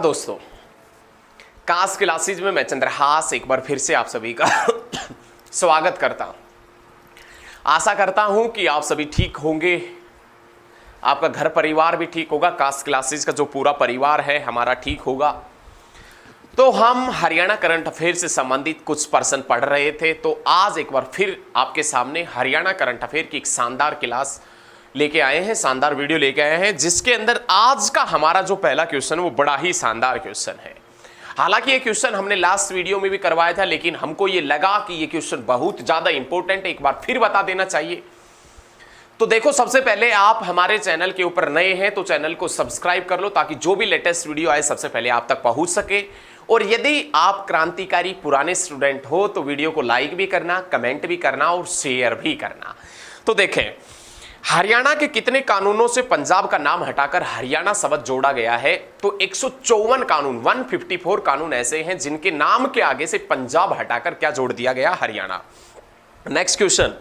दोस्तों, कास क्लासेज में मैं चंद्रहास एक बार फिर से आप सभी का स्वागत करता हूं। आशा करता हूं कि आप सभी ठीक होंगे, आपका घर परिवार भी ठीक होगा, कास क्लासेज का जो पूरा परिवार है हमारा ठीक होगा। तो हम हरियाणा करंट अफेयर से संबंधित कुछ पर्सन पढ़ रहे थे, तो आज एक बार फिर आपके सामने हरियाणा करंट अफेयर की एक शानदार क्लास लेके आए हैं, शानदार वीडियो लेके आए हैं, जिसके अंदर आज का हमारा जो पहला क्वेश्चन वो बड़ा ही शानदार क्वेश्चन है। हालांकि ये क्वेश्चन हमने लास्ट वीडियो में भी करवाया था, लेकिन हमको ये लगा कि ये क्वेश्चन बहुत ज्यादा इंपॉर्टेंट है, एक बार फिर बता देना चाहिए। तो देखो, सबसे पहले आप हमारे चैनल के ऊपर नए हैं तो चैनल को सब्सक्राइब कर लो, ताकि जो भी लेटेस्ट वीडियो आए सबसे पहले आप तक पहुंच सके। और यदि आप क्रांतिकारी पुराने स्टूडेंट हो तो वीडियो को लाइक भी करना, कमेंट भी करना और शेयर भी करना। तो देखें, हरियाणा के कितने कानूनों से पंजाब का नाम हटाकर हरियाणा शब्द जोड़ा गया है? तो 154 कानून, 154 कानून ऐसे हैं जिनके नाम के आगे से पंजाब हटाकर क्या जोड़ दिया गया? हरियाणा। नेक्स्ट क्वेश्चन,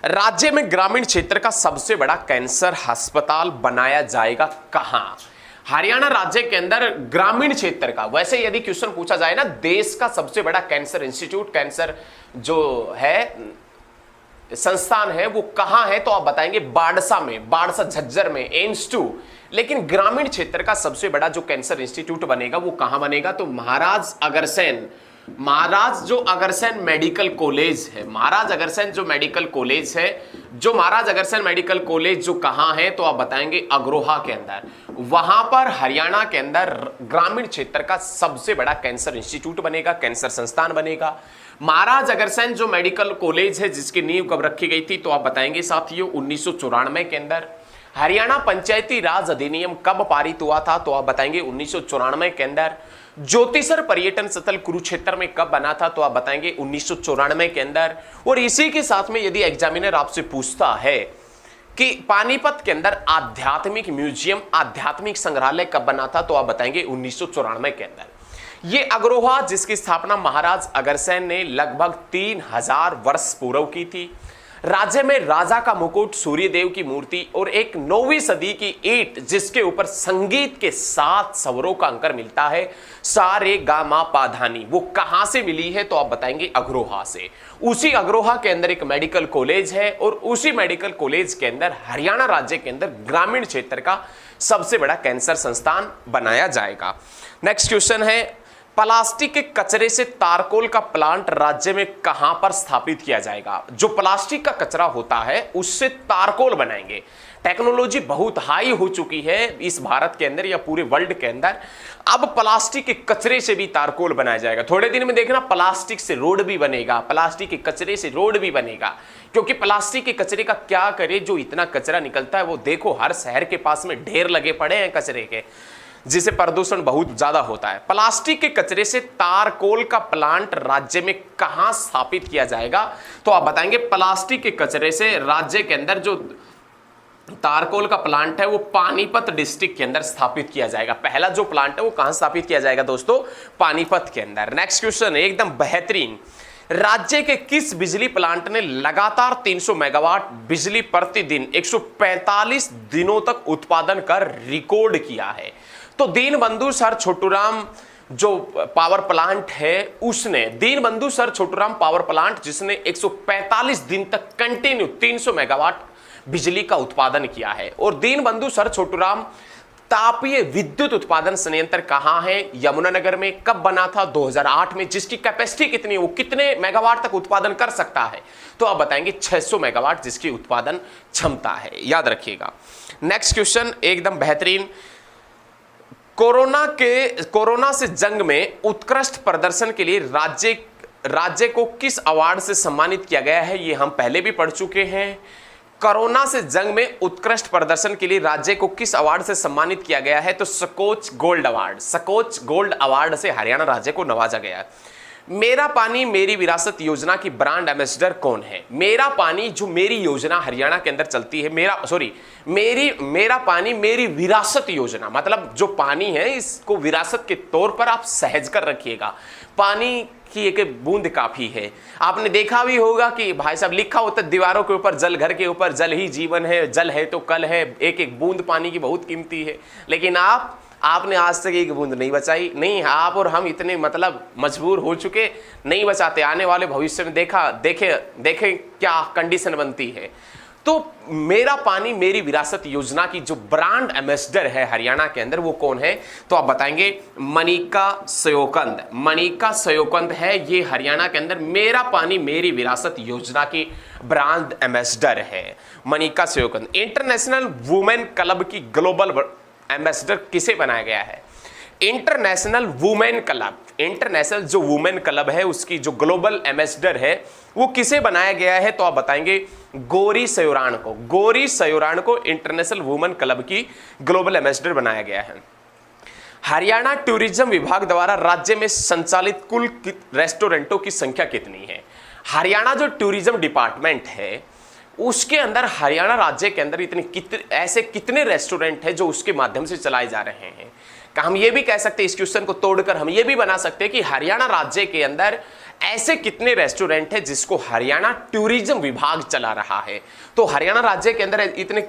राज्य में ग्रामीण क्षेत्र का सबसे बड़ा कैंसर अस्पताल बनाया जाएगा कहां? हरियाणा राज्य के अंदर ग्रामीण क्षेत्र का, वैसे यदि क्वेश्चन पूछा जाए ना, देश का सबसे बड़ा कैंसर इंस्टीट्यूट, कैंसर जो है संस्थान है वो कहां है? तो आप बताएंगे बाड़सा में, बाड़सा झज्जर में, एम्स 2। लेकिन ग्रामीण क्षेत्र का सबसे बड़ा जो कैंसर इंस्टीट्यूट बनेगा वो कहां बनेगा? तो महाराज अग्रसेन, महाराज जो अग्रसेन मेडिकल कॉलेज है, महाराज अग्रसेन जो मेडिकल कॉलेज है, जो महाराज अग्रसेन मेडिकल कॉलेज जो कहां है? तो आप बताएंगे अग्रोहा के अंदर। वहां पर हरियाणा के अंदर ग्रामीण क्षेत्र का सबसे बड़ा कैंसर इंस्टीट्यूट बनेगा, कैंसर संस्थान बनेगा। महाराज अग्रसेन जो मेडिकल कॉलेज है जिसकी नींव कब रखी गई थी? तो आप बताएंगे साथियों 1994 के अंदर। हरियाणा पंचायती राज अधिनियम कब पारित हुआ था? तो आप बताएंगे 1994 के अंदर। ज्योतिसर पर्यटन स्थल कुरुक्षेत्र में कब बना था? तो आप बताएंगे 1994 के अंदर। और इसी के साथ में यदि एग्जामिनर आपसे पूछता है कि पानीपत के अंदर आध्यात्मिक म्यूजियम, आध्यात्मिक संग्रहालय कब बना था? तो आप बताएंगे 1994 के अंदर। ये अग्रोहा जिसकी स्थापना महाराज अग्रसेन ने लगभग 3000 वर्ष पूर्व की थी। राज्य में राजा का मुकुट, सूर्यदेव की मूर्ति और एक 9वीं सदी की ईंट जिसके ऊपर संगीत के 7 स्वरों का अंकर मिलता है, सा रे गा मा पा धा नी, वो कहां से मिली है? तो आप बताएंगे अग्रोहा से। उसी अग्रोहा के अंदर एक मेडिकल कॉलेज है और उसी मेडिकल कॉलेज के अंदर हरियाणा राज्य के अंदर ग्रामीण क्षेत्र का सबसे बड़ा कैंसर संस्थान बनाया जाएगा। नेक्स्ट क्वेश्चन है, प्लास्टिक के कचरे से तारकोल का प्लांट राज्य में कहां पर स्थापित किया जाएगा? जो प्लास्टिक का कचरा होता है उससे तारकोल बनाएंगे। टेक्नोलॉजी बहुत हाई हो चुकी है इस भारत के अंदर या पूरे वर्ल्ड के अंदर। अब प्लास्टिक के कचरे से भी तारकोल बनाया जाएगा। थोड़े दिन में देखना प्लास्टिक से रोड भी बनेगा, प्लास्टिक के कचरे से रोड भी बनेगा। क्योंकि प्लास्टिक के कचरे का क्या करे, जो इतना कचरा निकलता है वो देखो हर शहर के पास में ढेर लगे पड़े हैं कचरे के, जिसे प्रदूषण बहुत ज्यादा होता है। प्लास्टिक के कचरे से तारकोल का प्लांट राज्य में कहां स्थापित किया जाएगा? तो आप बताएंगे प्लास्टिक के कचरे से राज्य के अंदर जो तारकोल का प्लांट है वो पानीपत डिस्ट्रिक्ट के अंदर स्थापित किया जाएगा। पहला जो प्लांट है वो कहां स्थापित किया जाएगा दोस्तों? पानीपत के अंदर। नेक्स्ट क्वेश्चन एकदम बेहतरीन, राज्य के किस बिजली प्लांट ने लगातार 300 मेगावाट बिजली प्रतिदिन 145 दिनों तक उत्पादन कर रिकॉर्ड किया है? तो दीनबंधु सर छोटूराम जो पावर प्लांट है उसने, Deenbandhu sir Chhoturam power plant जिसने 145 दिन तक कंटिन्यू 300 मेगावाट बिजली का उत्पादन किया है। और दीनबंधु सर छोटूराम तापीय विद्युत उत्पादन संयंत्र कहां है? यमुनानगर में। कब बना था? 2008 में। जिसकी कैपेसिटी कितनी है, वो कितने मेगावाट तक उत्पादन कर सकता है? तो आप बताएंगे 600 मेगावाट जिसकी उत्पादन क्षमता है, याद रखिएगा। नेक्स्ट क्वेश्चन एकदम बेहतरीन, कोरोना से जंग में उत्कृष्ट प्रदर्शन के लिए राज्य को किस अवार्ड से सम्मानित किया गया है? ये हम पहले भी पढ़ चुके हैं। कोरोना से जंग में उत्कृष्ट प्रदर्शन के लिए राज्य को किस अवार्ड से सम्मानित किया गया है? तो Skoch gold award, Skoch gold award से हरियाणा राज्य को नवाजा गया है। मेरा पानी मेरी विरासत योजना की ब्रांड एम्बेसडर कौन है? मेरा पानी जो मेरी योजना हरियाणा के अंदर चलती है, मेरा पानी मेरी विरासत योजना, मतलब जो पानी है इसको विरासत के तौर पर आप सहज कर रखिएगा। पानी की एक बूंद काफी है। आपने देखा भी होगा कि भाई साहब लिखा होता है दीवारों के ऊपर, जल घर के ऊपर, जल ही जीवन है, जल है तो कल है, एक एक बूंद पानी की बहुत कीमती है। लेकिन आप आपने आज तक एक बूंद नहीं बचाई। नहीं, आप और हम इतने मतलब मजबूर हो चुके, नहीं बचाते। आने वाले भविष्य में देखें क्या कंडीशन बनती है। तो मेरा पानी मेरी विरासत योजना की जो ब्रांड एम्बेसडर है हरियाणा के अंदर, वो कौन है? तो आप बताएंगे मनिका सयोकंद। मनिका सयोकंद है ये हरियाणा के अंदर मेरा पानी मेरी विरासत योजना की ब्रांड एम्बेसडर है, मनिका सयोकंद। इंटरनेशनल वुमेन क्लब की ग्लोबल एम्बेसडर किसे बनाया गया है? इंटरनेशनल वुमेन क्लब, इंटरनेशनल जो वुमेन क्लब है उसकी जो ग्लोबल एम्बेसडर है वो किसे बनाया गया है? तो आप बताएंगे गौरी सयोराण को। गौरी सयोराण को इंटरनेशनल वुमेन क्लब की ग्लोबल एम्बेसडर बनाया गया है। हरियाणा टूरिज्म विभाग द्वारा राज्य में संचालित कुल रेस्टोरेंटों की संख्या कितनी है? हरियाणा जो टूरिज्म डिपार्टमेंट है उसके अंदर हरियाणा राज्य के अंदर ऐसे कितने रेस्टोरेंट हैं जो उसके माध्यम से चलाए जा रहे हैं? हम ये भी कह सकते हैं, इस क्वेश्चन को तोड़कर हम ये भी बना सकते हैं कि हरियाणा राज्य के अंदर ऐसे कितने रेस्टोरेंट हैं जिसको हरियाणा टूरिज्म विभाग चला रहा है। तो हरियाणा राज्य के अंदर इतने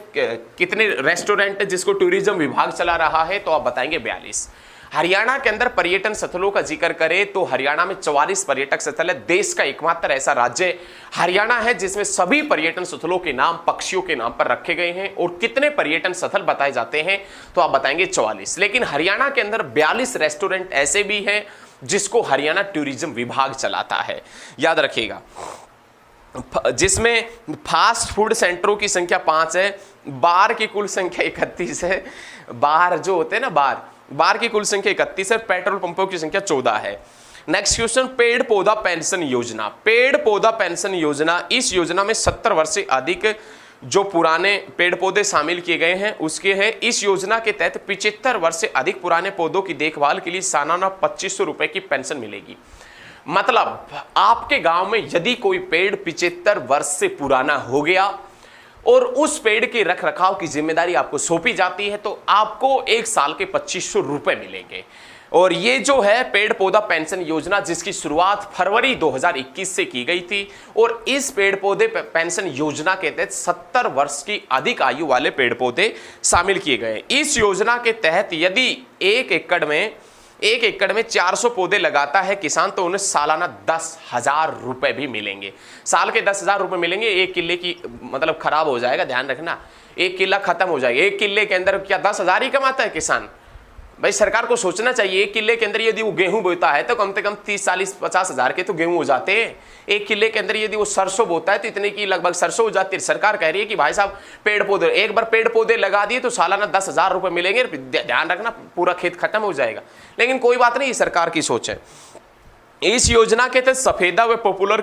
कितने रेस्टोरेंट हैं जिसको टूरिज्म विभाग चला रहा है? तो आप बताएंगे 42। हरियाणा के अंदर पर्यटन स्थलों का जिक्र करें तो हरियाणा में 44 पर्यटक स्थल है। देश का एकमात्र ऐसा राज्य हरियाणा है जिसमें सभी पर्यटन स्थलों के नाम पक्षियों के नाम पर रखे गए हैं। और कितने पर्यटन स्थल बताए जाते हैं? तो आप बताएंगे 44। लेकिन हरियाणा के अंदर 42 रेस्टोरेंट ऐसे भी हैं जिसको हरियाणा टूरिज्म विभाग चलाता है, याद रखिएगा। जिसमें फास्ट फूड सेंटरों की संख्या 5 है, बार की कुल संख्या 31 है। बार जो होते हैं ना, बार की कुल संख्या 31 है। पेट्रोल पंपों की संख्या 14 है। नेक्स्ट क्वेश्चन, पेड़ पौधा पेंशन योजना। पेड़ पौधा पेंशन योजना, इस योजना में 70 वर्ष से अधिक जो पुराने पेड़ पौधे शामिल किए गए हैं उसके हैं। इस योजना के तहत 75 वर्ष से अधिक पुराने पौधों की देखभाल के लिए सालाना 2500 रुपए की पेंशन मिलेगी। मतलब आपके गांव में यदि कोई पेड़ 75 वर्ष से पुराना हो गया और उस पेड़ के रख रखाव की जिम्मेदारी आपको सौंपी जाती है तो आपको एक साल के 2500 रुपए मिलेंगे। और ये जो है पेड़ पौधा पेंशन योजना जिसकी शुरुआत फरवरी 2021 से की गई थी और इस पेड़ पौधे पेंशन योजना के तहत 70 वर्ष की अधिक आयु वाले पेड़ पौधे शामिल किए गए। इस योजना के तहत यदि एक एकड़ में 400 पौधे लगाता है किसान तो उन्हें सालाना 10,000 रुपए भी मिलेंगे। साल के 10,000 रुपए मिलेंगे। एक किले की मतलब खराब हो जाएगा, ध्यान रखना, एक किला खत्म हो जाएगा। एक किले के अंदर क्या 10,000 ही कमाता है किसान? भाई सरकार को सोचना चाहिए। एक किले के अंदर यदि वो गेहूं बोता है तो कम से कम 30, 40, 50,000 के तो गेहूं हो जाते हैं। एक किले के अंदर यदि वो सरसों बोता है तो इतने की लगभग सरसों हो जाती है। सरकार कह रही है कि भाई साहब पेड़ पौधे, एक बार पेड़ पौधे लगा दिए तो सालाना 10,000 रुपए मिलेंगे। ध्यान रखना, पूरा खेत खत्म हो जाएगा। लेकिन कोई बात नहीं, सरकार की सोच है। इस योजना के तहत सफेदा व पॉपुलर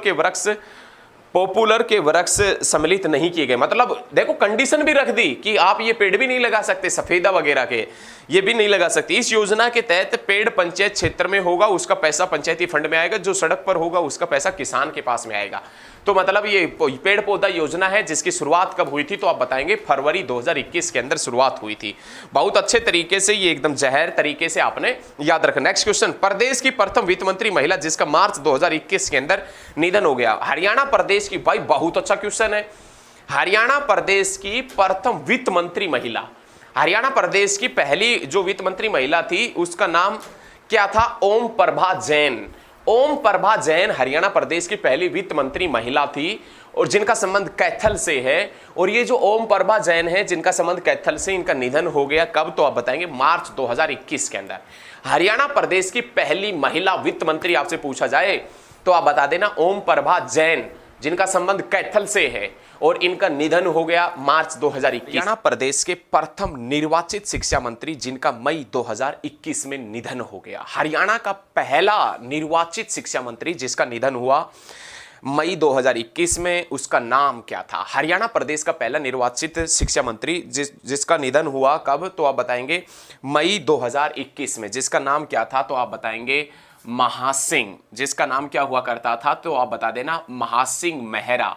के वृक्ष सम्मिलित नहीं किए गए। मतलब देखो कंडीशन भी रख दी कि आप ये पेड़ भी नहीं लगा सकते, सफेदा वगैरह के ये भी नहीं लगा सकते। इस योजना के तहत पेड़ पंचायत क्षेत्र में होगा उसका पैसा पंचायती फंड में आएगा, जो सड़क पर होगा उसका पैसा किसान के पास में आएगा। तो मतलब ये पेड़ पौधा योजना है जिसकी शुरुआत कब हुई थी? तो आप बताएंगे फरवरी 2021 के अंदर शुरुआत हुई थी। बहुत अच्छे तरीके से, ये एकदम जहर तरीके से आपने याद रखना। नेक्स्ट क्वेश्चन, प्रदेश की प्रथम वित्त मंत्री महिला जिसका मार्च 2021 के अंदर निधन हो गया। हरियाणा प्रदेश की, भाई बहुत अच्छा क्वेश्चन है। हरियाणा प्रदेश की प्रथम वित्त मंत्री महिला, हरियाणा प्रदेश की पहली जो वित्त मंत्री महिला थी उसका नाम क्या था? ओम प्रभा जैन। ओम प्रभा जैन हरियाणा प्रदेश की पहली वित्त मंत्री महिला थी और जिनका संबंध कैथल से है। और ये जो ओम प्रभा जैन है जिनका संबंध कैथल से, इनका निधन हो गया कब? तो आप बताएंगे मार्च 2021 के अंदर। हरियाणा प्रदेश की पहली महिला वित्त मंत्री आपसे पूछा जाए तो आप बता देना ओम प्रभा जैन, जिनका संबंध कैथल से है और इनका निधन हो गया मार्च 2021। हरियाणा प्रदेश के प्रथम निर्वाचित शिक्षा मंत्री जिनका मई 2021 में निधन हो गया। हरियाणा का पहला निर्वाचित शिक्षा मंत्री जिसका निधन हुआ मई 2021 में, उसका नाम क्या था? हरियाणा प्रदेश का पहला निर्वाचित शिक्षा मंत्री जिसका निधन हुआ कब? तो आप बताएंगे मई 2021 में। जिसका नाम क्या था? तो आप बताएंगे महासिंह। जिसका नाम क्या हुआ करता था? तो आप बता देना महासिंह मेहरा।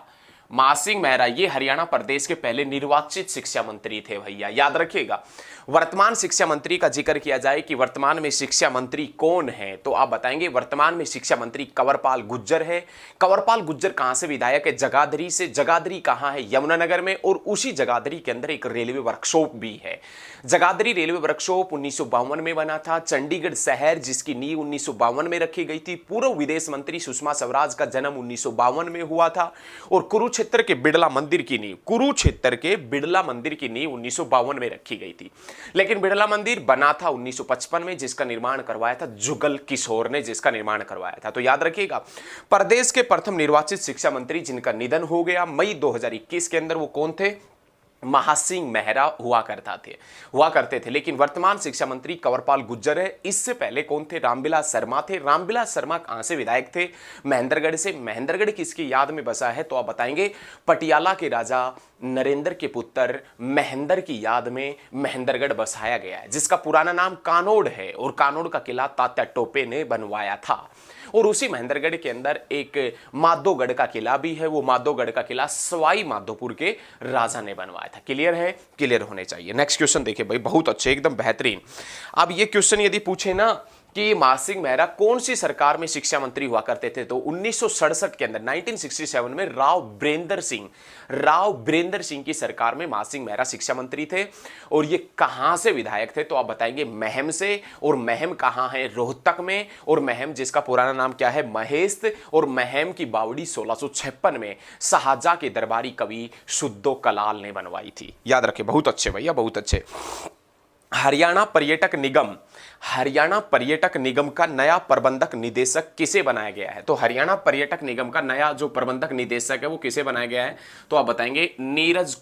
महासिंह मेहरा ये हरियाणा प्रदेश के पहले निर्वाचित शिक्षा मंत्री थे भैया, याद रखिएगा। वर्तमान शिक्षा मंत्री का जिक्र किया जाए कि वर्तमान में शिक्षा मंत्री कौन है, तो आप बताएंगे वर्तमान में शिक्षा मंत्री कंवरपाल गुर्जर है। कंवरपाल गुर्जर कहां से विधायक है? जगाधरी से। जगाधरी कहां है? यमुनानगर में। और उसी जगाधरी के अंदर एक रेलवे वर्कशॉप भी है। जगाधरी रेलवे वर्कशॉप 1952 में बना था। चंडीगढ़ शहर जिसकी नींव 1952 में रखी गई थी। पूर्व विदेश मंत्री सुषमा स्वराज का जन्म 1952 में हुआ था। और कुरुक्षेत्र के बिड़ला मंदिर की नींव 1952 में रखी गई थी। लेकिन बिड़ला मंदिर बना था 1955 में, जिसका निर्माण करवाया था जुगल किशोर ने, जिसका निर्माण करवाया था। तो याद रखिएगा, प्रदेश के प्रथम निर्वाचित शिक्षा मंत्री जिनका निधन हो गया मई 2021 के अंदर, वो कौन थे? महासिंह मेहरा हुआ करते थे। लेकिन वर्तमान शिक्षा मंत्री कंवरपाल गुर्जर है। इससे पहले कौन थे? रामविलास शर्मा थे। रामविलास शर्मा कहां से विधायक थे? महेंद्रगढ़ से। महेंद्रगढ़ किसकी याद में बसा है? तो आप बताएंगे पटियाला के राजा नरेंद्र के पुत्र महेंद्र की याद में महेंद्रगढ़ बसाया गया है, जिसका पुराना नाम कानोड़ है। और कानोड़ का किला तात्या टोपे ने बनवाया था। और उसी महेंद्रगढ़ के अंदर एक माधोगढ़ का किला भी है। वो माधोगढ़ का किला सवाई माधोपुर के राजा ने बनवाया था। क्लियर है? क्लियर होने चाहिए। नेक्स्ट क्वेश्चन देखिए भाई, बहुत अच्छे, एकदम बेहतरीन। अब ये क्वेश्चन यदि पूछे ना कि महासिंह मेहरा कौन सी सरकार में शिक्षा मंत्री हुआ करते थे, तो 1967 के अंदर 1967 में राव बीरेंद्र सिंह की सरकार में महासिंह मेहरा शिक्षा मंत्री थे। और ये कहां से विधायक थे? तो आप बताएंगे महम से। और महम कहां है? रोहतक में। और महम जिसका पुराना नाम क्या है? महेस्त। और महम की बावड़ी 1656 में शाहजहां के दरबारी कवि शुद्धो कलाल ने बनवाई थी। याद रखें, बहुत अच्छे भैया, बहुत अच्छे। हरियाणा पर्यटक निगम का नया प्रबंधक निदेशक किसे बनाया गया है? तो हरियाणा पर्यटक निगम का नया जो प्रबंधक निदेशक है वो किसे बनाया गया है? तो आप बताएंगे नीरज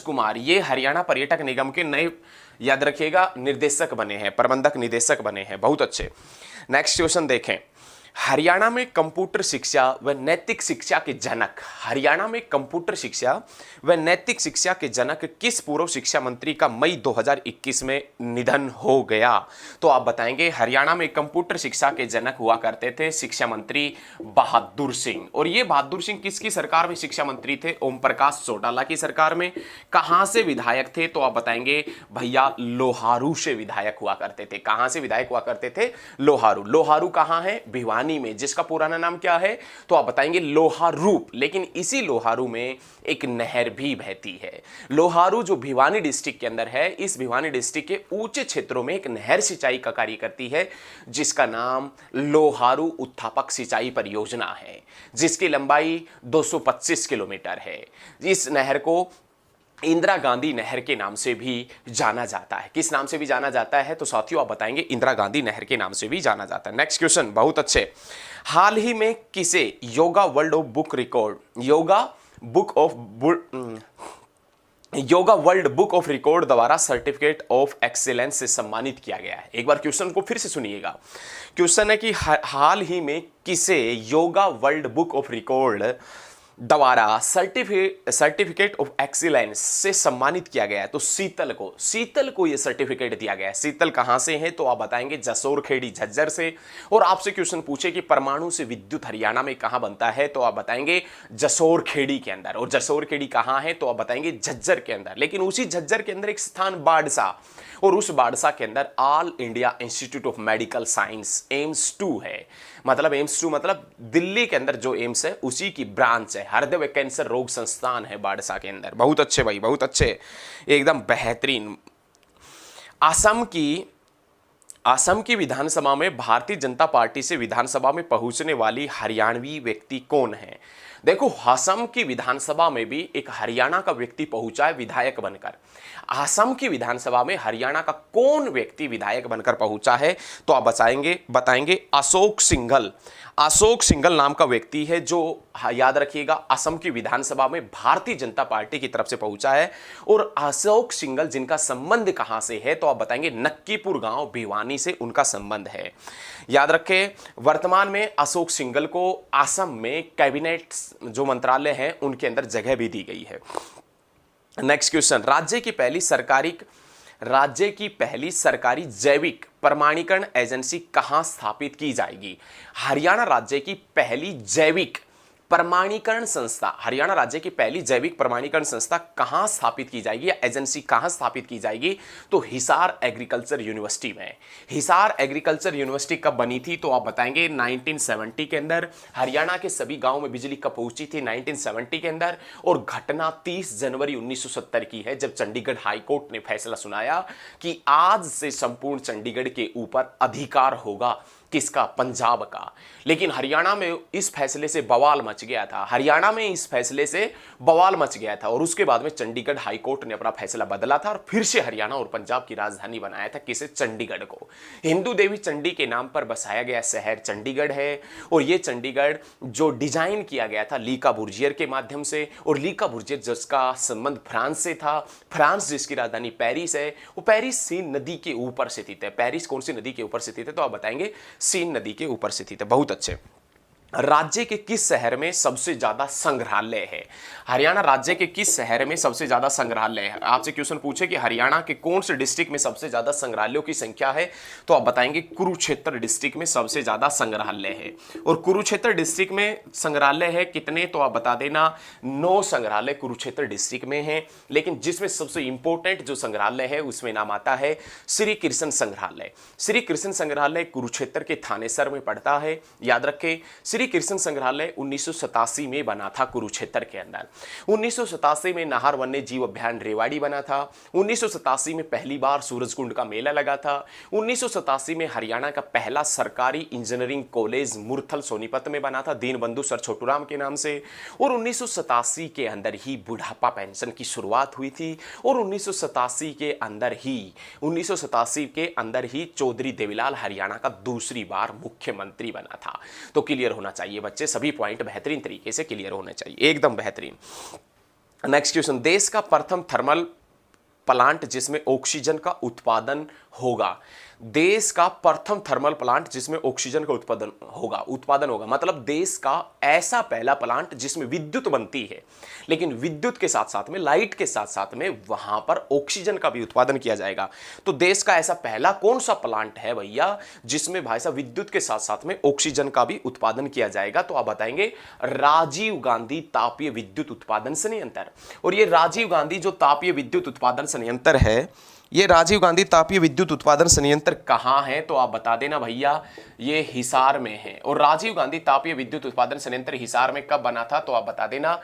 कुमार। ये हरियाणा पर्यटक निगम के नए, याद रखिएगा, निर्देशक बने हैं, प्रबंधक निदेशक बने हैं। बहुत अच्छे। नेक्स्ट क्वेश्चन देखें, हरियाणा में कंप्यूटर शिक्षा व नैतिक शिक्षा के जनक, हरियाणा में कंप्यूटर शिक्षा व नैतिक शिक्षा के जनक किस पूर्व शिक्षा मंत्री का मई 2021 में निधन हो गया? तो आप बताएंगे हरियाणा में कंप्यूटर शिक्षा के जनक हुआ करते थे शिक्षा मंत्री बहादुर सिंह। और ये बहादुर सिंह किसकी सरकार में शिक्षा मंत्री थे? ओम प्रकाश चौटाला की सरकार में। कहां से विधायक थे? तो आप बताएंगे भैया लोहारू से विधायक हुआ करते थे। कहां से विधायक हुआ करते थे? लोहारू कहां है? भिवानी में, जिसका पुराना नाम क्या है? तो आप बताएंगे लोहारूप। लेकिन इसी लोहारू में एक नहर भी बहती है। लोहारू जो भिवानी डिस्ट्रिक्ट के अंदर है, इस भिवानी डिस्ट्रिक्ट के ऊंचे क्षेत्रों में एक नहर सिंचाई का कार्य करती है, जिसका नाम लोहारू उत्थापक सिंचाई परियोजना है, जिसकी लंबाई 225 किलोमीटर है। इस नहर को इंदिरा गांधी नहर के नाम से भी जाना जाता है। किस नाम से भी जाना जाता है? तो साथियों आप बताएंगे इंदिरा गांधी नहर के नाम से भी जाना जाता है। नेक्स्ट क्वेश्चन, बहुत अच्छे। हाल ही में किसे yoga world book of record द्वारा सर्टिफिकेट ऑफ एक्सीलेंस से सम्मानित किया गया है? एक बार क्वेश्चन को फिर से सुनिएगा। क्वेश्चन है कि हाल ही में किसे yoga world book of record द्वारा सर्टिफिकेट ऑफ एक्सीलेंस से सम्मानित किया गया है? तो शीतल को यह सर्टिफिकेट दिया गया है। शीतल कहां से है? तो आप बताएंगे जसोर खेड़ी झज्जर से। और आपसे क्वेश्चन पूछे कि परमाणु से विद्युत हरियाणा में कहां बनता है? तो आप बताएंगे जसोर खेड़ी के अंदर। और जसोर खेड़ी कहां है? तो आप बताएंगे झज्जर के अंदर। लेकिन उसी झज्जर के अंदर एक स्थान बाड़सा, और उस बाड़सा के अंदर all India institute of medical science AIIMS 2 है। मतलब एम्स 2 मतलब दिल्ली के अंदर जो एम्स है उसी की ब्रांच है। हृदय व कैंसर रोग संस्थान है बाड़सा के अंदर। बहुत अच्छे भाई, बहुत अच्छे, एकदम बेहतरीन। असम की विधानसभा में भारतीय जनता पार्टी से विधानसभा में पहुंचने वाली हरियाणवी व्यक्ति कौन है? देखो, असम की विधानसभा में भी एक हरियाणा का व्यक्ति पहुंचा है विधायक बनकर। असम की विधानसभा में हरियाणा का कौन व्यक्ति विधायक बनकर पहुंचा है? तो आप बताएंगे अशोक सिंघल नाम का व्यक्ति है, जो याद रखिएगा असम की विधानसभा में भारतीय जनता पार्टी की तरफ से पहुंचा है। और अशोक सिंघल जिनका संबंध कहां से है? तो आप बताएंगे नक्कीपुर गांव भिवानी से उनका संबंध है। याद रखें, वर्तमान में अशोक सिंघल को असम में कैबिनेट जो मंत्रालय है उनके अंदर जगह भी दी गई है। नेक्स्ट क्वेश्चन, राज्य की पहली सरकारी जैविक प्रमाणीकरण एजेंसी कहां स्थापित की जाएगी? हरियाणा राज्य की पहली जैविक प्रमाणीकरण संस्था, हरियाणा राज्य की पहली जैविक प्रमाणीकरण संस्था कहां स्थापित की जाएगी या एजेंसी कहां स्थापित की जाएगी? तो हिसार एग्रीकल्चर यूनिवर्सिटी में। हिसार एग्रीकल्चर यूनिवर्सिटी कब बनी थी? तो आप बताएंगे 1970 के अंदर। हरियाणा के सभी गांवों में बिजली कब पहुंची थी? 1970 के अंदर। और घटना 30 जनवरी 1970 की है, जब चंडीगढ़ हाईकोर्ट ने फैसला सुनाया कि आज से संपूर्ण चंडीगढ़ के ऊपर अधिकार होगा किसका? पंजाब का। लेकिन हरियाणा में इस फैसले से बवाल मच गया था, हरियाणा में इस फैसले से बवाल मच गया था और उसके बाद में चंडीगढ़ हाईकोर्ट ने अपना फैसला बदला था और फिर से हरियाणा और पंजाब की राजधानी बनाया था किसे? चंडीगढ़ को। हिंदू देवी चंडी के नाम पर बसाया गया शहर चंडीगढ़ है और यह चंडीगढ़ जो डिजाइन किया गया था लीका बुर्जियर के माध्यम से, और लीका बुर्जियर जिसका संबंध फ्रांस से था, फ्रांस जिसकी राजधानी पेरिस है, वो पेरिस सीन नदी के ऊपर स्थित है। पेरिस कौन सी नदी के ऊपर स्थित है? तो आप बताएंगे सीन नदी के ऊपर स्थित है। बहुत अच्छे। राज्य के किस शहर में सबसे ज्यादा संग्रहालय है? हरियाणा राज्य के किस शहर में सबसे ज्यादा संग्रहालय है? आपसे क्वेश्चन पूछे कि हरियाणा के कौन से डिस्ट्रिक्ट में सबसे ज्यादा संग्रहालयों की संख्या है, तो आप बताएंगे कुरुक्षेत्र डिस्ट्रिक्ट में सबसे ज्यादा संग्रहालय है। और कुरुक्षेत्र डिस्ट्रिक्ट में संग्रहालय है कितने? तो आप बता देना 9 संग्रहालय कुरुक्षेत्र डिस्ट्रिक्ट में है। लेकिन जिसमें सबसे इंपॉर्टेंट जो संग्रहालय है उसमें नाम आता है श्री कृष्ण संग्रहालय। श्री कृष्ण संग्रहालय कुरुक्षेत्र के थानेसर में पड़ता है। याद रखें, श्री कृष्ण संग्रहालय 1987 में बना था कुरुक्षेत्र के अंदर। 1987 में नाहर वन्य जीव अभ्यारण्य रेवाड़ी बना था। 1987 में पहली बार सूरजकुंड का मेला लगा था। 1987 में हरियाणा का पहला सरकारी इंजीनियरिंग कॉलेज मुरथल सोनीपत में बना था दीनबंधु सर छोटूराम के नाम से। और 1987 के अंदर ही बुढ़ापा पेंशन की शुरुआत हुई थी और 1987 के अंदर ही चौधरी देवीलाल हरियाणा का दूसरी बार मुख्यमंत्री बना था। तो क्लियर होना चाहिए बच्चे, सभी पॉइंट बेहतरीन तरीके से क्लियर होने चाहिए, एकदम बेहतरीन। नेक्स्ट क्वेश्चन, देश का प्रथम थर्मल प्लांट जिसमें ऑक्सीजन का उत्पादन होगा। देश का प्रथम थर्मल प्लांट जिसमें ऑक्सीजन का उत्पादन होगा मतलब देश का ऐसा पहला प्लांट जिसमें विद्युत बनती है, लेकिन विद्युत के साथ साथ में, लाइट के साथ साथ में वहां पर ऑक्सीजन का भी उत्पादन किया जाएगा। तो देश का ऐसा पहला कौन सा प्लांट है भैया जिसमें भाई साहब विद्युत के साथ साथ में ऑक्सीजन का भी उत्पादन किया जाएगा? तो आप बताएंगे राजीव गांधी तापीय विद्युत उत्पादन संयंत्र। और ये राजीव गांधी जो तापीय विद्युत उत्पादन संयंत्र है, ये राजीव गांधी तापीय विद्युत उत्पादन संयंत्र कहां है? तो आप बता देना भैया, ये हिसार में है। और राजीव गांधी तापीय विद्युत उत्पादन संयंत्र हिसार में कब बना था? तो आप बता देना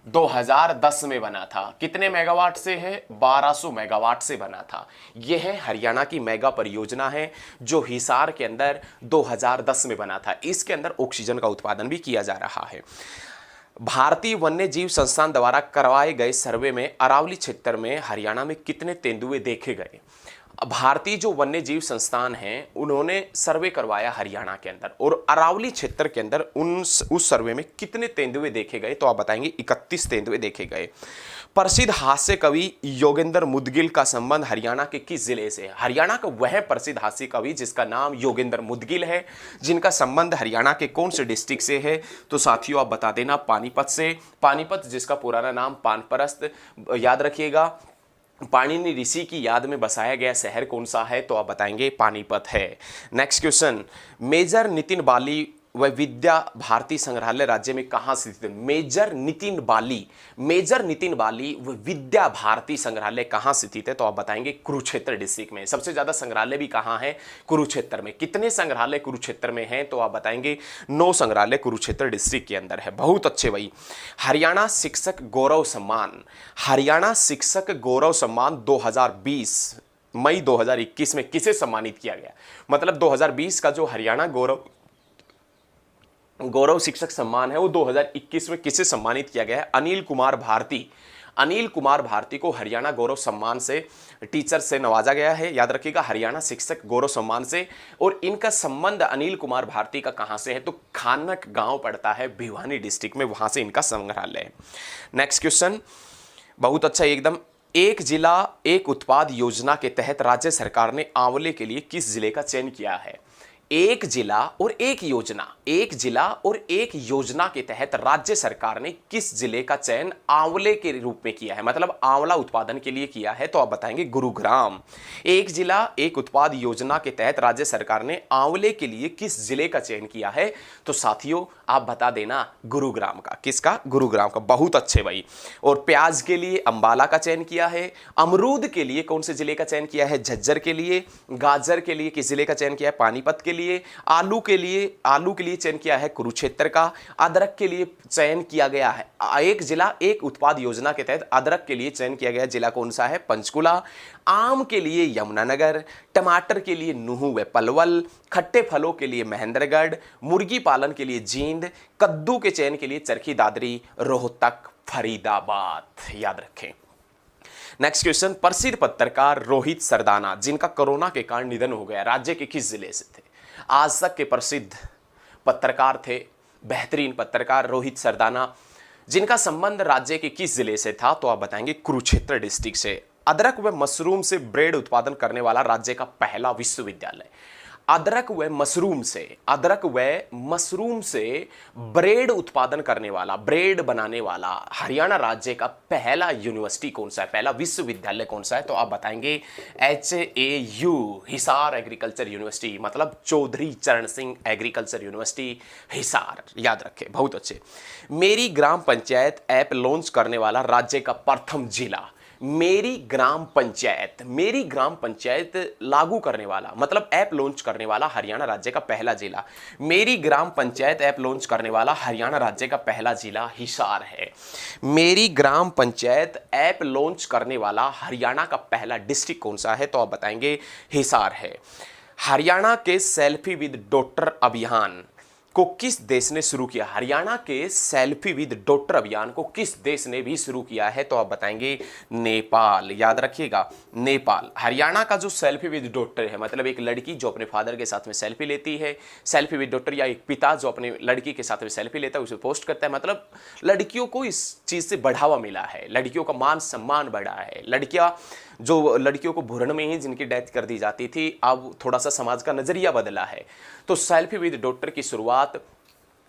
2010 में बना था। कितने मेगावाट से है? 1200 मेगावाट से बना था। यह है हरियाणा की मेगा परियोजना है जो हिसार के अंदर 2010 में बना था। इसके अंदर ऑक्सीजन का उत्पादन भी किया जा रहा है। भारतीय वन्य जीव संस्थान द्वारा करवाए गए सर्वे में अरावली क्षेत्र में हरियाणा में कितने तेंदुए देखे गए? भारतीय जो वन्य जीव संस्थान है उन्होंने सर्वे करवाया हरियाणा के अंदर, और अरावली क्षेत्र के अंदर उस सर्वे में कितने तेंदुए देखे गए? तो आप बताएंगे 31 तेंदुए देखे गए। प्रसिद्ध हास्य कवि योगेंद्र मुदगिल का संबंध हरियाणा के किस जिले से है? हरियाणा का वह प्रसिद्ध हास्य कवि जिसका नाम योगेंद्र मुदगिल है, जिनका संबंध हरियाणा के कौन से डिस्ट्रिक्ट से है? तो साथियों आप बता देना पानीपत से। पानीपत जिसका पुराना नाम पानपरस्त, याद रखिएगा, पाणिनि ऋषि की याद में बसाया गया शहर कौन सा है? तो आप बताएंगे पानीपत है। नेक्स्ट क्वेश्चन, मेजर नितिन बाली व विद्या भारती संग्रहालय राज्य में कहां स्थित है? मेजर नितिन बाली व विद्या भारती संग्रहालय कहां स्थित है? तो आप बताएंगे कुरुक्षेत्र डिस्ट्रिक्ट में। सबसे ज्यादा संग्रहालय भी कहां है? कुरुक्षेत्र में। कितने संग्रहालय कुरुक्षेत्र में हैं? तो आप बताएंगे 9 संग्रहालय कुरुक्षेत्र डिस्ट्रिक्ट के अंदर है। बहुत अच्छे भाई। हरियाणा शिक्षक गौरव सम्मान 2020 मई 2021 में किसे सम्मानित किया गया? मतलब 2020 का जो हरियाणा गौरव शिक्षक सम्मान है वो 2021 में किसे सम्मानित किया गया है? अनिल कुमार भारती को हरियाणा गौरव सम्मान से टीचर से नवाजा गया है। याद रखिएगा, हरियाणा शिक्षक गौरव सम्मान से। और इनका संबंध अनिल कुमार भारती का कहां से है? तो खानक गांव पड़ता है भिवानी डिस्ट्रिक्ट में, वहां से इनका संग्रहालय है। नेक्स्ट क्वेश्चन, बहुत अच्छा एकदम। एक जिला एक उत्पाद योजना के तहत राज्य सरकार ने आंवले के लिए किस जिले का चयन किया है? एक जिला और एक योजना, एक जिला और एक योजना के तहत राज्य सरकार ने किस जिले का चयन आंवले के रूप में किया है, मतलब आंवला उत्पादन के लिए किया है? तो आप बताएंगे गुरुग्राम। एक जिला एक उत्पाद योजना के तहत राज्य सरकार ने आंवले के लिए किस जिले का चयन किया है? तो साथियों आप बता देना गुरुग्राम का। किसका? गुरुग्राम का। बहुत अच्छे भाई। और प्याज के लिए अंबाला का चयन किया है। अमरूद के लिए कौन से जिले का चयन किया है? झज्जर के लिए। गाजर के लिए किस जिले का चयन किया है? पानीपत के लिए। आलू के लिए चयन किया है कुरुक्षेत्र का। अदरक के लिए चयन किया गया है, एक जिला एक उत्पाद योजना के तहत अदरक के लिए चयन किया गया जिला कौन सा है? पंचकुला। आम के लिए यमुनानगर। टमाटर के लिए नुहू व पलवल। खट्टे फलों के लिए महेंद्रगढ़। मुर्गी पालन के लिए जींद। कद्दू के चयन के लिए चरखी दादरी, रोहतक, फरीदाबाद। याद रखें। नेक्स्ट क्वेश्चन, प्रसिद्ध पत्रकार रोहित सरदाना जिनका कोरोना के कारण निधन हो गया, राज्य के किस जिले से थे? आज तक के प्रसिद्ध पत्रकार थे, बेहतरीन पत्रकार रोहित सरदाना, जिनका संबंध राज्य के किस जिले से था? तो आप बताएंगे कुरुक्षेत्र डिस्ट्रिक्ट से। अदरक व मशरूम से ब्रेड उत्पादन करने वाला राज्य का पहला विश्वविद्यालय। अदरक व मशरूम से ब्रेड उत्पादन करने वाला, ब्रेड बनाने वाला हरियाणा राज्य का पहला यूनिवर्सिटी कौन सा है, पहला विश्वविद्यालय कौन सा है? तो आप बताएंगे HAU, हिसार एग्रीकल्चर यूनिवर्सिटी, मतलब चौधरी चरण सिंह एग्रीकल्चर यूनिवर्सिटी हिसार। याद रखें, बहुत अच्छे। मेरी ग्राम पंचायत ऐप लॉन्च करने वाला राज्य का प्रथम जिला। मेरी ग्राम पंचायत लागू करने वाला, मतलब ऐप लॉन्च करने वाला हरियाणा राज्य का पहला जिला। मेरी ग्राम पंचायत ऐप लॉन्च करने वाला हरियाणा राज्य का पहला जिला हिसार है। मेरी ग्राम पंचायत ऐप लॉन्च करने वाला हरियाणा का पहला डिस्ट्रिक्ट कौन सा है? तो आप बताएंगे हिसार है। हरियाणा के सेल्फी विद डॉटर अभियान को किस देश ने शुरू किया? हरियाणा के सेल्फी विद डॉटर अभियान को किस देश ने भी शुरू किया है? तो आप बताएंगे नेपाल। याद रखिएगा, नेपाल। हरियाणा का जो सेल्फी विद डॉटर है, मतलब एक लड़की जो अपने फादर के साथ में सेल्फी लेती है, सेल्फी विद डॉटर, या एक पिता जो अपने लड़की के साथ में सेल्फी लेता है उसे पोस्ट करता है, मतलब लड़कियों को इस चीज से बढ़ावा मिला है, लड़कियों का मान सम्मान बढ़ा है। लड़कियों को भ्रूण में ही जिनकी डेथ कर दी जाती थी, अब थोड़ा सा समाज का नजरिया बदला है। तो सेल्फी विद डॉटर की शुरुआत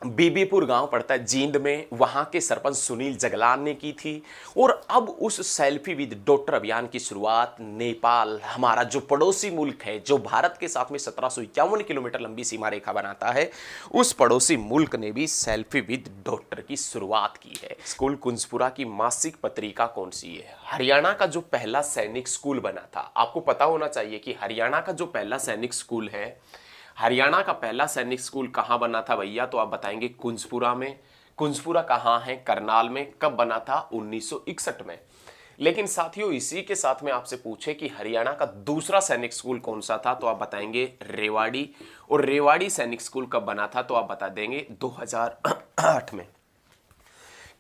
बीबीपुर गांव पड़ता है जींद में, वहां के सरपंच सुनील जगलान ने की थी। और अब उस सेल्फी विद डॉटर अभियान की शुरुआत नेपाल, हमारा जो पड़ोसी मुल्क है, जो भारत के साथ में 1751 किलोमीटर लंबी सीमा रेखा बनाता है, उस पड़ोसी मुल्क ने भी सेल्फी विद डॉटर की शुरुआत की है। स्कूल कुंजपुरा की मासिक पत्रिका कौन सी है? हरियाणा का जो पहला सैनिक स्कूल बना था, आपको पता होना चाहिए कि हरियाणा का जो पहला सैनिक स्कूल है, हरियाणा का पहला सैनिक स्कूल कहां बना था भैया? तो आप बताएंगे कुंजपुरा में। कुंजपुरा कहां है? करनाल में। कब बना था? 1961 में। लेकिन साथियों इसी के साथ में आपसे पूछे कि हरियाणा का दूसरा सैनिक स्कूल कौन सा था, तो आप बताएंगे रेवाड़ी। और रेवाड़ी सैनिक स्कूल कब बना था? तो आप बता देंगे 2008 में।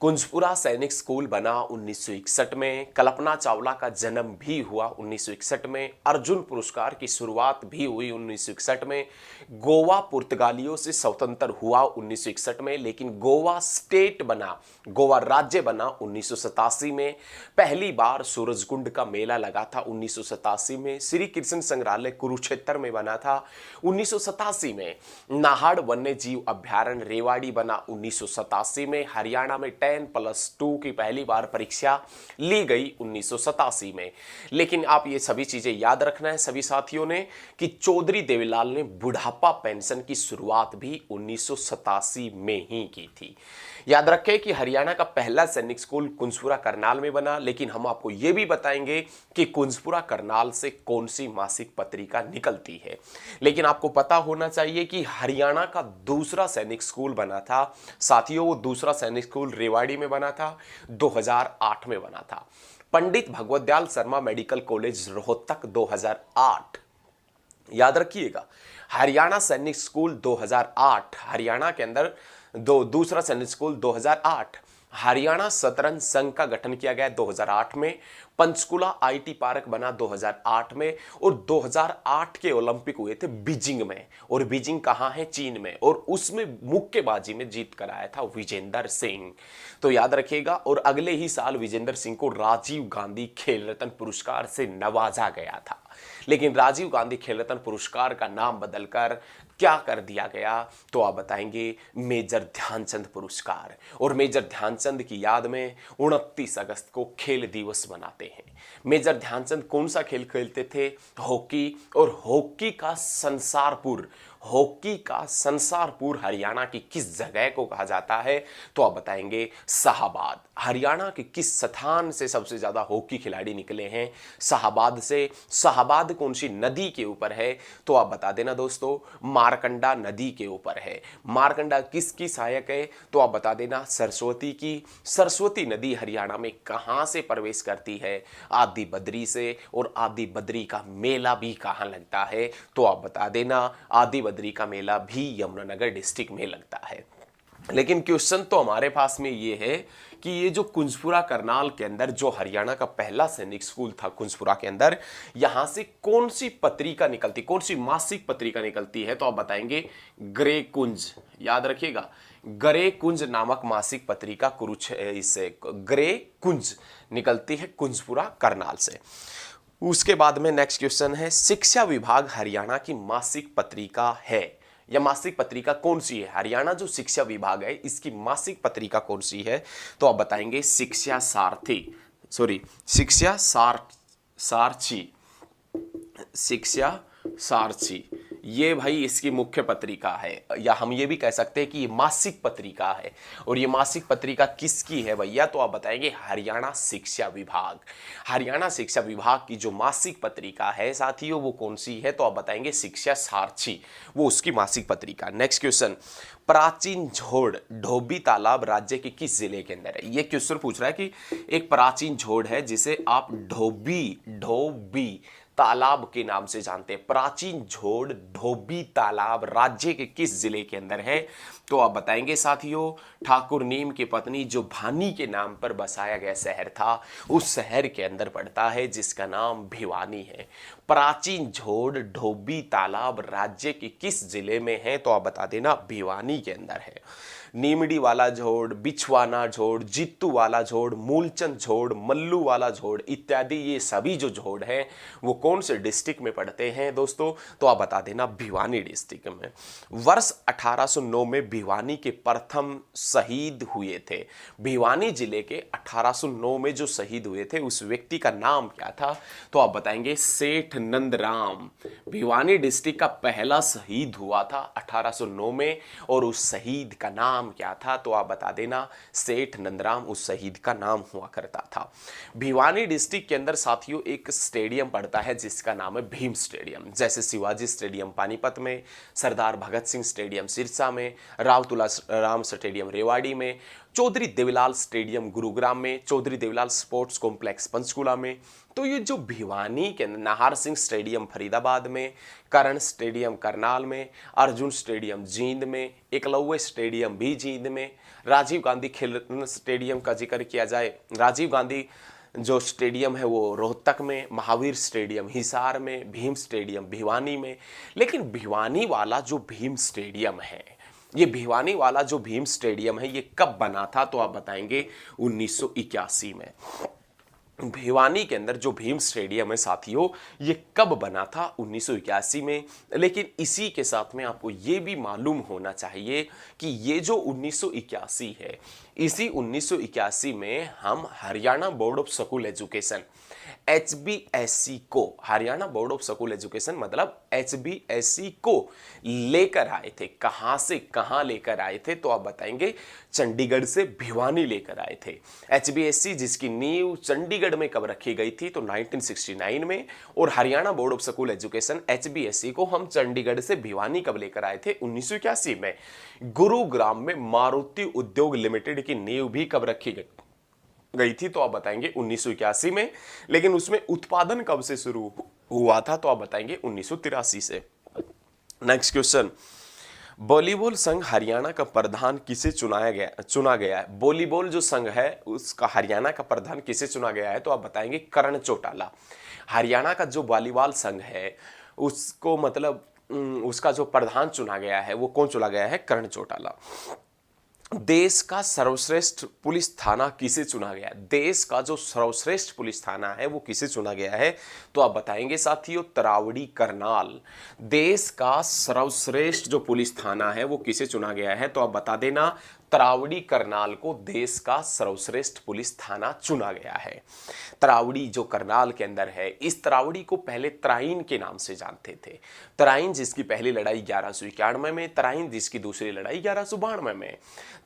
कुंजपुरा सैनिक स्कूल बना 1961 में। कल्पना चावला का जन्म भी हुआ 1961 में। अर्जुन पुरस्कार की शुरुआत भी हुई 1961 में। गोवा पुर्तगालियों से स्वतंत्र हुआ 1961 में, लेकिन गोवा स्टेट बना, गोवा राज्य बना 1987 में। पहली बार सूरजकुंड का मेला लगा था 1987 में। श्री कृष्ण संग्रहालय कुरुक्षेत्र में बना था 1987 में। नाहड़ वन्य जीव अभ्यारण्य रेवाड़ी बना 1987 में। हरियाणा में 10+2 की पहली बार परीक्षा ली गई 1987 में। लेकिन आप ये सभी चीजें याद रखना है सभी साथियों ने कि चौधरी देवीलाल ने बुढ़ापा पेंशन की शुरुआत भी 1987 में ही की थी। याद रखें कि हरियाणा का पहला सैनिक स्कूल कुंजपुरा करनाल में बना, लेकिन हम आपको यह भी बताएंगे कि कुंजपुरा करनाल से कौन सी मासिक पत्रिका निकलती है। लेकिन आपको पता होना चाहिए कि हरियाणा का दूसरा सैनिक स्कूल बना था साथियों, वो दूसरा सैनिक स्कूल रेवाड़ी में बना था, 2008 में बना था। Pandit Bhagwat Dayal Sharma medical college Rohtak 2008। याद रखिएगा, हरियाणा सैनिक स्कूल 2008, हरियाणा के अंदर दूसरा सैनिक स्कूल 2008। हरियाणा शतरंज संघ का गठन किया गया 2008 में। पंचकुला आईटी पार्क बना 2008 में। और 2008 के ओलंपिक हुए थे बीजिंग में, और बीजिंग कहां है? चीन में, और उसमें मुक्केबाजी में जीत कर आया था विजेंदर सिंह। तो याद रखिएगा। और अगले ही साल विजेंदर सिंह को राजीव गांधी खेल रत्न पुरस्कार से नवाजा गया था। लेकिन राजीव गांधी खेल रत्न पुरस्कार का नाम बदलकर क्या कर दिया गया, तो आप बताएंगे मेजर ध्यानचंद पुरस्कार। और मेजर ध्यानचंद की याद में 29 अगस्त को खेल दिवस मनाते हैं। मेजर ध्यानचंद कौन सा खेल खेलते थे? हॉकी। और हॉकी का संसारपुर हरियाणा की किस जगह को कहा जाता है, तो आप बताएंगे शाहबाद। हरियाणा के किस स्थान से सबसे ज्यादा हॉकी खिलाड़ी निकले हैं? शाहबाद से। शाहबाद कौन सी नदी के ऊपर है, तो आप बता देना दोस्तों, मारकंडा नदी के ऊपर है। मारकंडा किसकी सहायक है, तो आप बता देना, सरस्वती की। सरस्वती नदी हरियाणा में कहां से प्रवेश करती है? आदि बद्री से। और आदि बद्री का मेला भी कहां लगता है, तो आप बता देना, आदि बद्री का मेला भी यमुनानगर डिस्ट्रिक्ट में लगता है। लेकिन क्वेश्चन तो हमारे पास में ये है कि ये जो कुंजपुरा करनाल के अंदर जो हरियाणा का पहला सैनिक स्कूल था, कुंजपुरा के अंदर, यहां से कौन सी पत्रिका निकलती, कौन सी मासिक पत्रिका निकलती है, तो आप बताएंगे ग्रे कुंज। याद रखिएगा, ग्रे कुंज नामक मासिक पत्रिका इससे ग्रे कुंज निकलती है कुंजपुरा करनाल से। उसके बाद में नेक्स्ट क्वेश्चन है, शिक्षा विभाग हरियाणा की मासिक पत्रिका है, यह मासिक पत्रिका कौन सी है? हरियाणा जो शिक्षा विभाग है इसकी मासिक पत्रिका कौन सी है, तो आप बताएंगे शिक्षा सारथी। ये भाई इसकी मुख्य पत्रिका है, या हम ये भी कह सकते हैं कि ये मासिक पत्रिका है। और ये मासिक पत्रिका किसकी है भैया, तो आप बताएंगे हरियाणा शिक्षा विभाग। हरियाणा शिक्षा विभाग की जो मासिक पत्रिका है साथियों, वो कौन सी है, तो आप बताएंगे शिक्षा सारथी, वो उसकी मासिक पत्रिका। नेक्स्ट क्वेश्चन, प्राचीन झोड़ ढोबी तालाब राज्य के किस जिले के अंदर है? ये क्वेश्चन पूछ रहा है कि एक प्राचीन झोड़ है जिसे आप ढोबी तालाब के नाम से जानते हैं। प्राचीन झोड़ ढोबी तालाब राज्य के किस जिले के अंदर है, तो आप बताएंगे साथियों, ठाकुर नीम की पत्नी जो भानी के नाम पर बसाया गया शहर था, उस शहर के अंदर पड़ता है जिसका नाम भिवानी है। प्राचीन झोड़ ढोबी तालाब राज्य के किस जिले में है, तो आप बता देना, भिवानी के अंदर है। नीमड़ी वाला झोड़, बिछवाना झोड़, जित्तू वाला झोड़, मूलचंद झोड़, मल्लू वाला झोड़ इत्यादि, ये सभी जो झोड़ हैं वो कौन से डिस्ट्रिक्ट में पड़ते हैं दोस्तों, तो आप बता देना, भिवानी डिस्ट्रिक्ट में। वर्ष 1809 में भिवानी के प्रथम शहीद हुए थे। भिवानी जिले के 1809 में जो शहीद हुए थे उस व्यक्ति का नाम क्या था, तो आप बताएंगे सेठ नंदराम। भिवानी डिस्ट्रिक्ट का पहला शहीद हुआ था 1809 में, और उस शहीद का नाम क्या था, तो आप बता देना, सेठ नंदराम उस शहीद का नाम हुआ करता था। भिवानी डिस्ट्रिक्ट के अंदर साथियों एक स्टेडियम पड़ता है जिसका नाम है भीम स्टेडियम। जैसे शिवाजी स्टेडियम पानीपत में, सरदार भगत सिंह स्टेडियम सिरसा में, राव तुलसीराम स्टेडियम रेवाड़ी में, चौधरी देवीलाल स्टेडियम गुरुग्राम में, चौधरी देवीलाल स्पोर्ट्स कॉम्प्लेक्स पंचकुला में। तो ये जो भिवानी के अंदर नाहर सिंह स्टेडियम फरीदाबाद में, करण स्टेडियम करनाल में, अर्जुन स्टेडियम जींद में, एकलव्य स्टेडियम भी जींद में, राजीव गांधी खेल रत्न स्टेडियम का जिक्र किया जाए, राजीव गांधी जो स्टेडियम है वो रोहतक में, महावीर स्टेडियम हिसार में, भीम स्टेडियम भिवानी में। लेकिन भिवानी वाला जो भीम स्टेडियम है, ये भिवानी वाला जो भीम स्टेडियम है, ये कब बना था, तो आप बताएंगे 1981 में। भिवानी के अंदर जो भीम स्टेडियम है साथियों, ये कब बना था, 1981 में। लेकिन इसी के साथ में आपको ये भी मालूम होना चाहिए कि ये जो 1981 है, इसी 1981 में हम Haryana board of school education HBSC को, Haryana board of school education मतलब HBSC को लेकर आए थे। कहां से कहां लेकर आए थे, तो आप बताएंगे चंडीगढ़ से भिवानी लेकर आए थे। HBSC जिसकी नींव चंडीगढ़ में कब रखी गई थी, तो 1969 में। और Haryana board of school education HBSC को हम चंडीगढ़ से भिवानी कब लेकर आए थे, 1981 में। गुरुग्राम में मारुति उद्योग लिमिटेड की नींव भी कब रखी गई थी, तो आप बताएंगे 1981 में। लेकिन उसमें उत्पादन कब से शुरू हुआ था, तो आप बताएंगे 1983 से। नेक्स्ट क्वेश्चन, वॉलीबॉल संघ हरियाणा का प्रधान किसे चुना गया है? वॉलीबॉल जो संघ है उसका हरियाणा का प्रधान किसे चुना गया है, तो आप बताएंगे करण चौटाला। हरियाणा का जो वॉलीबॉल संघ है उसको मतलब उसका जो प्रधान चुना गया है वो कौन चुना गया है, करण चौटाला। देश का सर्वश्रेष्ठ पुलिस थाना किसे चुना गया है? देश का जो सर्वश्रेष्ठ पुलिस थाना है वो किसे चुना गया है? तो आप बताएंगे साथियों, तरावड़ी करनाल। देश का सर्वश्रेष्ठ जो पुलिस थाना है वो किसे चुना गया है? तो आप बता देना, तरावड़ी करनाल को देश का सर्वश्रेष्ठ पुलिस थाना चुना गया है। तरावड़ी जो करनाल के अंदर है, इस तरावड़ी को पहले तराइन के नाम से जानते थे। तराइन जिसकी पहली लड़ाई 1191 में, तराइन जिसकी दूसरी लड़ाई 1192 में।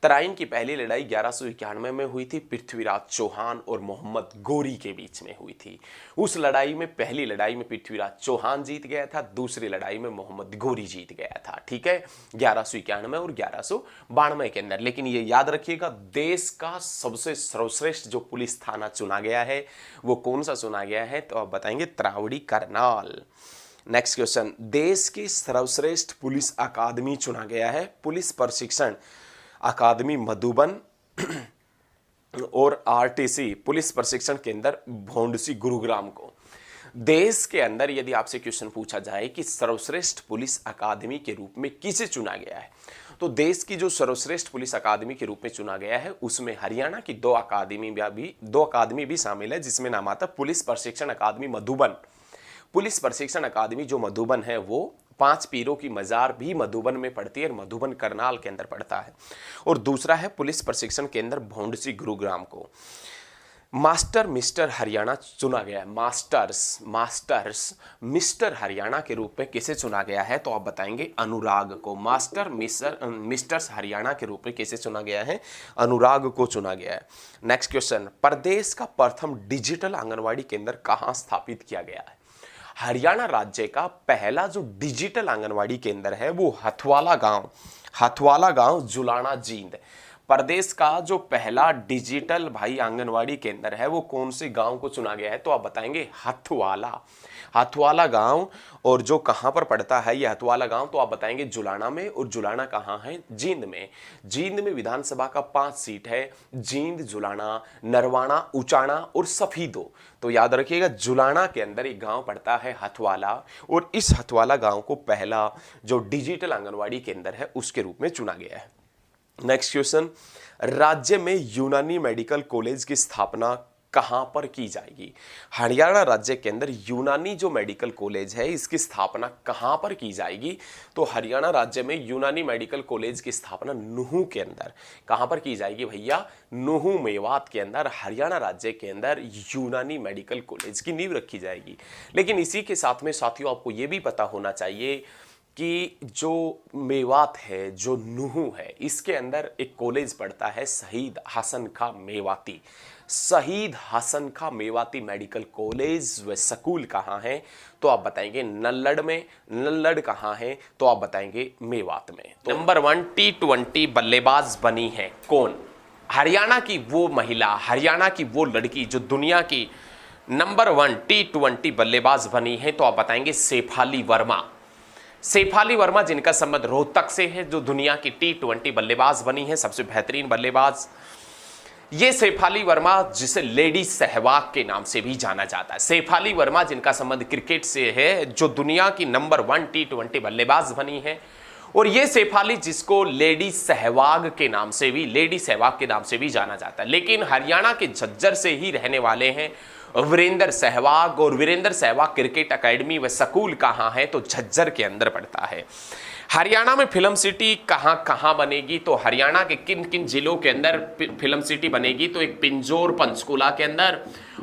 तराइन की पहली लड़ाई 1191 में हुई थी, पृथ्वीराज चौहान और मोहम्मद गोरी के बीच में हुई थी। उस लड़ाई में, पहली लड़ाई में पृथ्वीराज चौहान जीत गया था, दूसरी लड़ाई में मोहम्मद गोरी जीत गया था। ठीक है, 1191 और 1192 के अंदर। लेकिन ये याद रखिएगा, देश का सबसे सर्वश्रेष्ठ जो पुलिस थाना चुना गया है वो कौन सा चुना गया है? तो आप बताएंगे, तरावड़ी करनाल। नेक्स्ट क्वेश्चन, देश की सर्वश्रेष्ठ पुलिस अकादमी चुना गया है, पुलिस प्रशिक्षण अकादमी मधुबन और आरटीसी पुलिस प्रशिक्षण केंद्र भोंडसी गुरुग्राम को। देश के अंदर यदि आपसे क्वेश्चन पूछा जाए कि सर्वश्रेष्ठ पुलिस अकादमी के रूप में किसे चुना गया है, तो देश की जो सर्वश्रेष्ठ पुलिस अकादमी के रूप में चुना गया है उसमें हरियाणा की दो अकादमी भी शामिल है, जिसमें नाम आता है पुलिस प्रशिक्षण अकादमी मधुबन। पुलिस प्रशिक्षण अकादमी जो मधुबन है वो 5 पीरों की मजार भी मधुबन में पड़ती है और मधुबन करनाल के अंदर पड़ता है। और दूसरा है पुलिस प्रशिक्षण केंद्र भोंडसी गुरुग्राम को। मास्टर मिस्टर हरियाणा चुना गया है। मास्टर्स मिस्टर हरियाणा के रूप में किसे चुना गया है? तो आप बताएंगे, अनुराग को। मास्टर मिस्टर्स हरियाणा के रूप में किसे चुना गया है? अनुराग को चुना गया है। नेक्स्ट क्वेश्चन, प्रदेश का प्रथम डिजिटल आंगनवाड़ी केंद्र कहां स्थापित किया गया है? हरियाणा राज्य का पहला जो डिजिटल आंगनवाड़ी केंद्र है वो हथवाला गांव जुलाना जींद। प्रदेश का जो पहला डिजिटल भाई आंगनवाड़ी केंद्र है वो कौन से गांव को चुना गया है? तो आप बताएंगे, हथवाला गांव। और जो कहां पर पड़ता है ये हथवाला गांव? तो आप बताएंगे जुलाना में। और जुलाना कहां है? जींद में। जींद में विधानसभा का 5 सीट है, जींद, जुलाना, नरवाना, उचाना और सफीदो। तो याद रखिएगा, जुलाना के अंदर एक गांव पड़ता है हथवाला, और इस हथवाला गांव को पहला जो डिजिटल आंगनवाड़ी केंद्र है उसके रूप में चुना गया है। नेक्स्ट क्वेश्चन, राज्य में यूनानी मेडिकल कॉलेज की स्थापना कहां पर की जाएगी? हरियाणा राज्य के अंदर यूनानी जो मेडिकल कॉलेज है इसकी स्थापना कहां पर की जाएगी? तो हरियाणा राज्य में यूनानी मेडिकल कॉलेज की स्थापना नूहू के अंदर। कहां पर की जाएगी भैया? नूहू, मेवात के अंदर, हरियाणा राज्य के अंदर यूनानी मेडिकल कॉलेज की नींव रखी जाएगी। लेकिन इसी के साथ में साथियों आपको यह भी पता होना चाहिए कि जो मेवात है, जो नूहू है, इसके अंदर एक कॉलेज पड़ता है शहीद हसन खां मेवाती मेडिकल कॉलेज व स्कूल कहाँ है? तो आप बताएंगे नल्लड़ में। नल्लड़ कहाँ है? तो आप बताएंगे मेवात में। तो नंबर 1 T20 बल्लेबाज बनी है कौन? हरियाणा की वो महिला, हरियाणा की वो लड़की जो दुनिया की नंबर 1 T20 बल्लेबाज बनी है। तो आप बताएंगे शेफाली वर्मा, जिनका संबंध रोहतक से है, जो दुनिया की T20 बल्लेबाज बनी है, सबसे बेहतरीन बल्लेबाज। ये शेफाली वर्मा, जिसे लेडी सहवाग के नाम से भी जाना जाता है। शेफाली वर्मा जिनका संबंध क्रिकेट से है, जो दुनिया की नंबर 1 T20 बल्लेबाज बनी है। और ये शेफाली जिसको लेडी सहवाग के नाम से भी जाना जाता है। लेकिन हरियाणा के झज्जर से ही रहने वाले हैं वीरेंद्र सहवाग। और वीरेंद्र सहवाग क्रिकेट एकेडमी व स्कूल कहाँ है? तो झज्जर के अंदर पड़ता है। हरियाणा में फिल्म सिटी कहाँ बनेगी? तो हरियाणा के किन किन जिलों के अंदर फिल्म सिटी बनेगी? तो एक पिंजौर पंचकुला के अंदर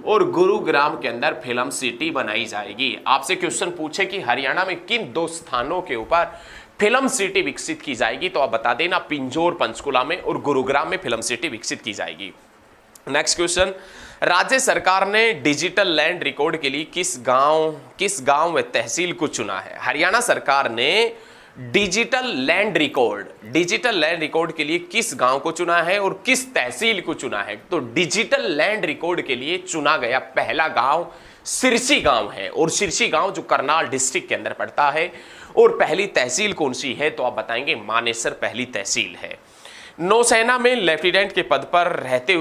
और गुरुग्राम के अंदर फिल्म सिटी बनाई जाएगी। आपसे क्वेश्चन पूछे कि हरियाणा में किन 2 स्थानों के ऊपर फिल्म सिटी विकसित की जाएगी? तो आप बता देना, पिंजौर पंचकुला में और गुरुग्राम में फिल्म सिटी विकसित की जाएगी। नेक्स्ट क्वेश्चन, राज्य सरकार ने डिजिटल लैंड रिकॉर्ड के लिए किस गांव व तहसील को चुना है? हरियाणा सरकार ने डिजिटल लैंड रिकॉर्ड के लिए किस गांव को चुना है और किस तहसील को चुना है? तो डिजिटल लैंड रिकॉर्ड के लिए चुना गया पहला गांव सिरसी गांव है। और सिरसी गांव जो करनाल डिस्ट्रिक्ट के अंदर पड़ता है। और पहली तहसील कौन सी है? तो आप बताएंगे मानेसर पहली तहसील है। नौसेना में लेफ्टिनेंट के पद पर रहते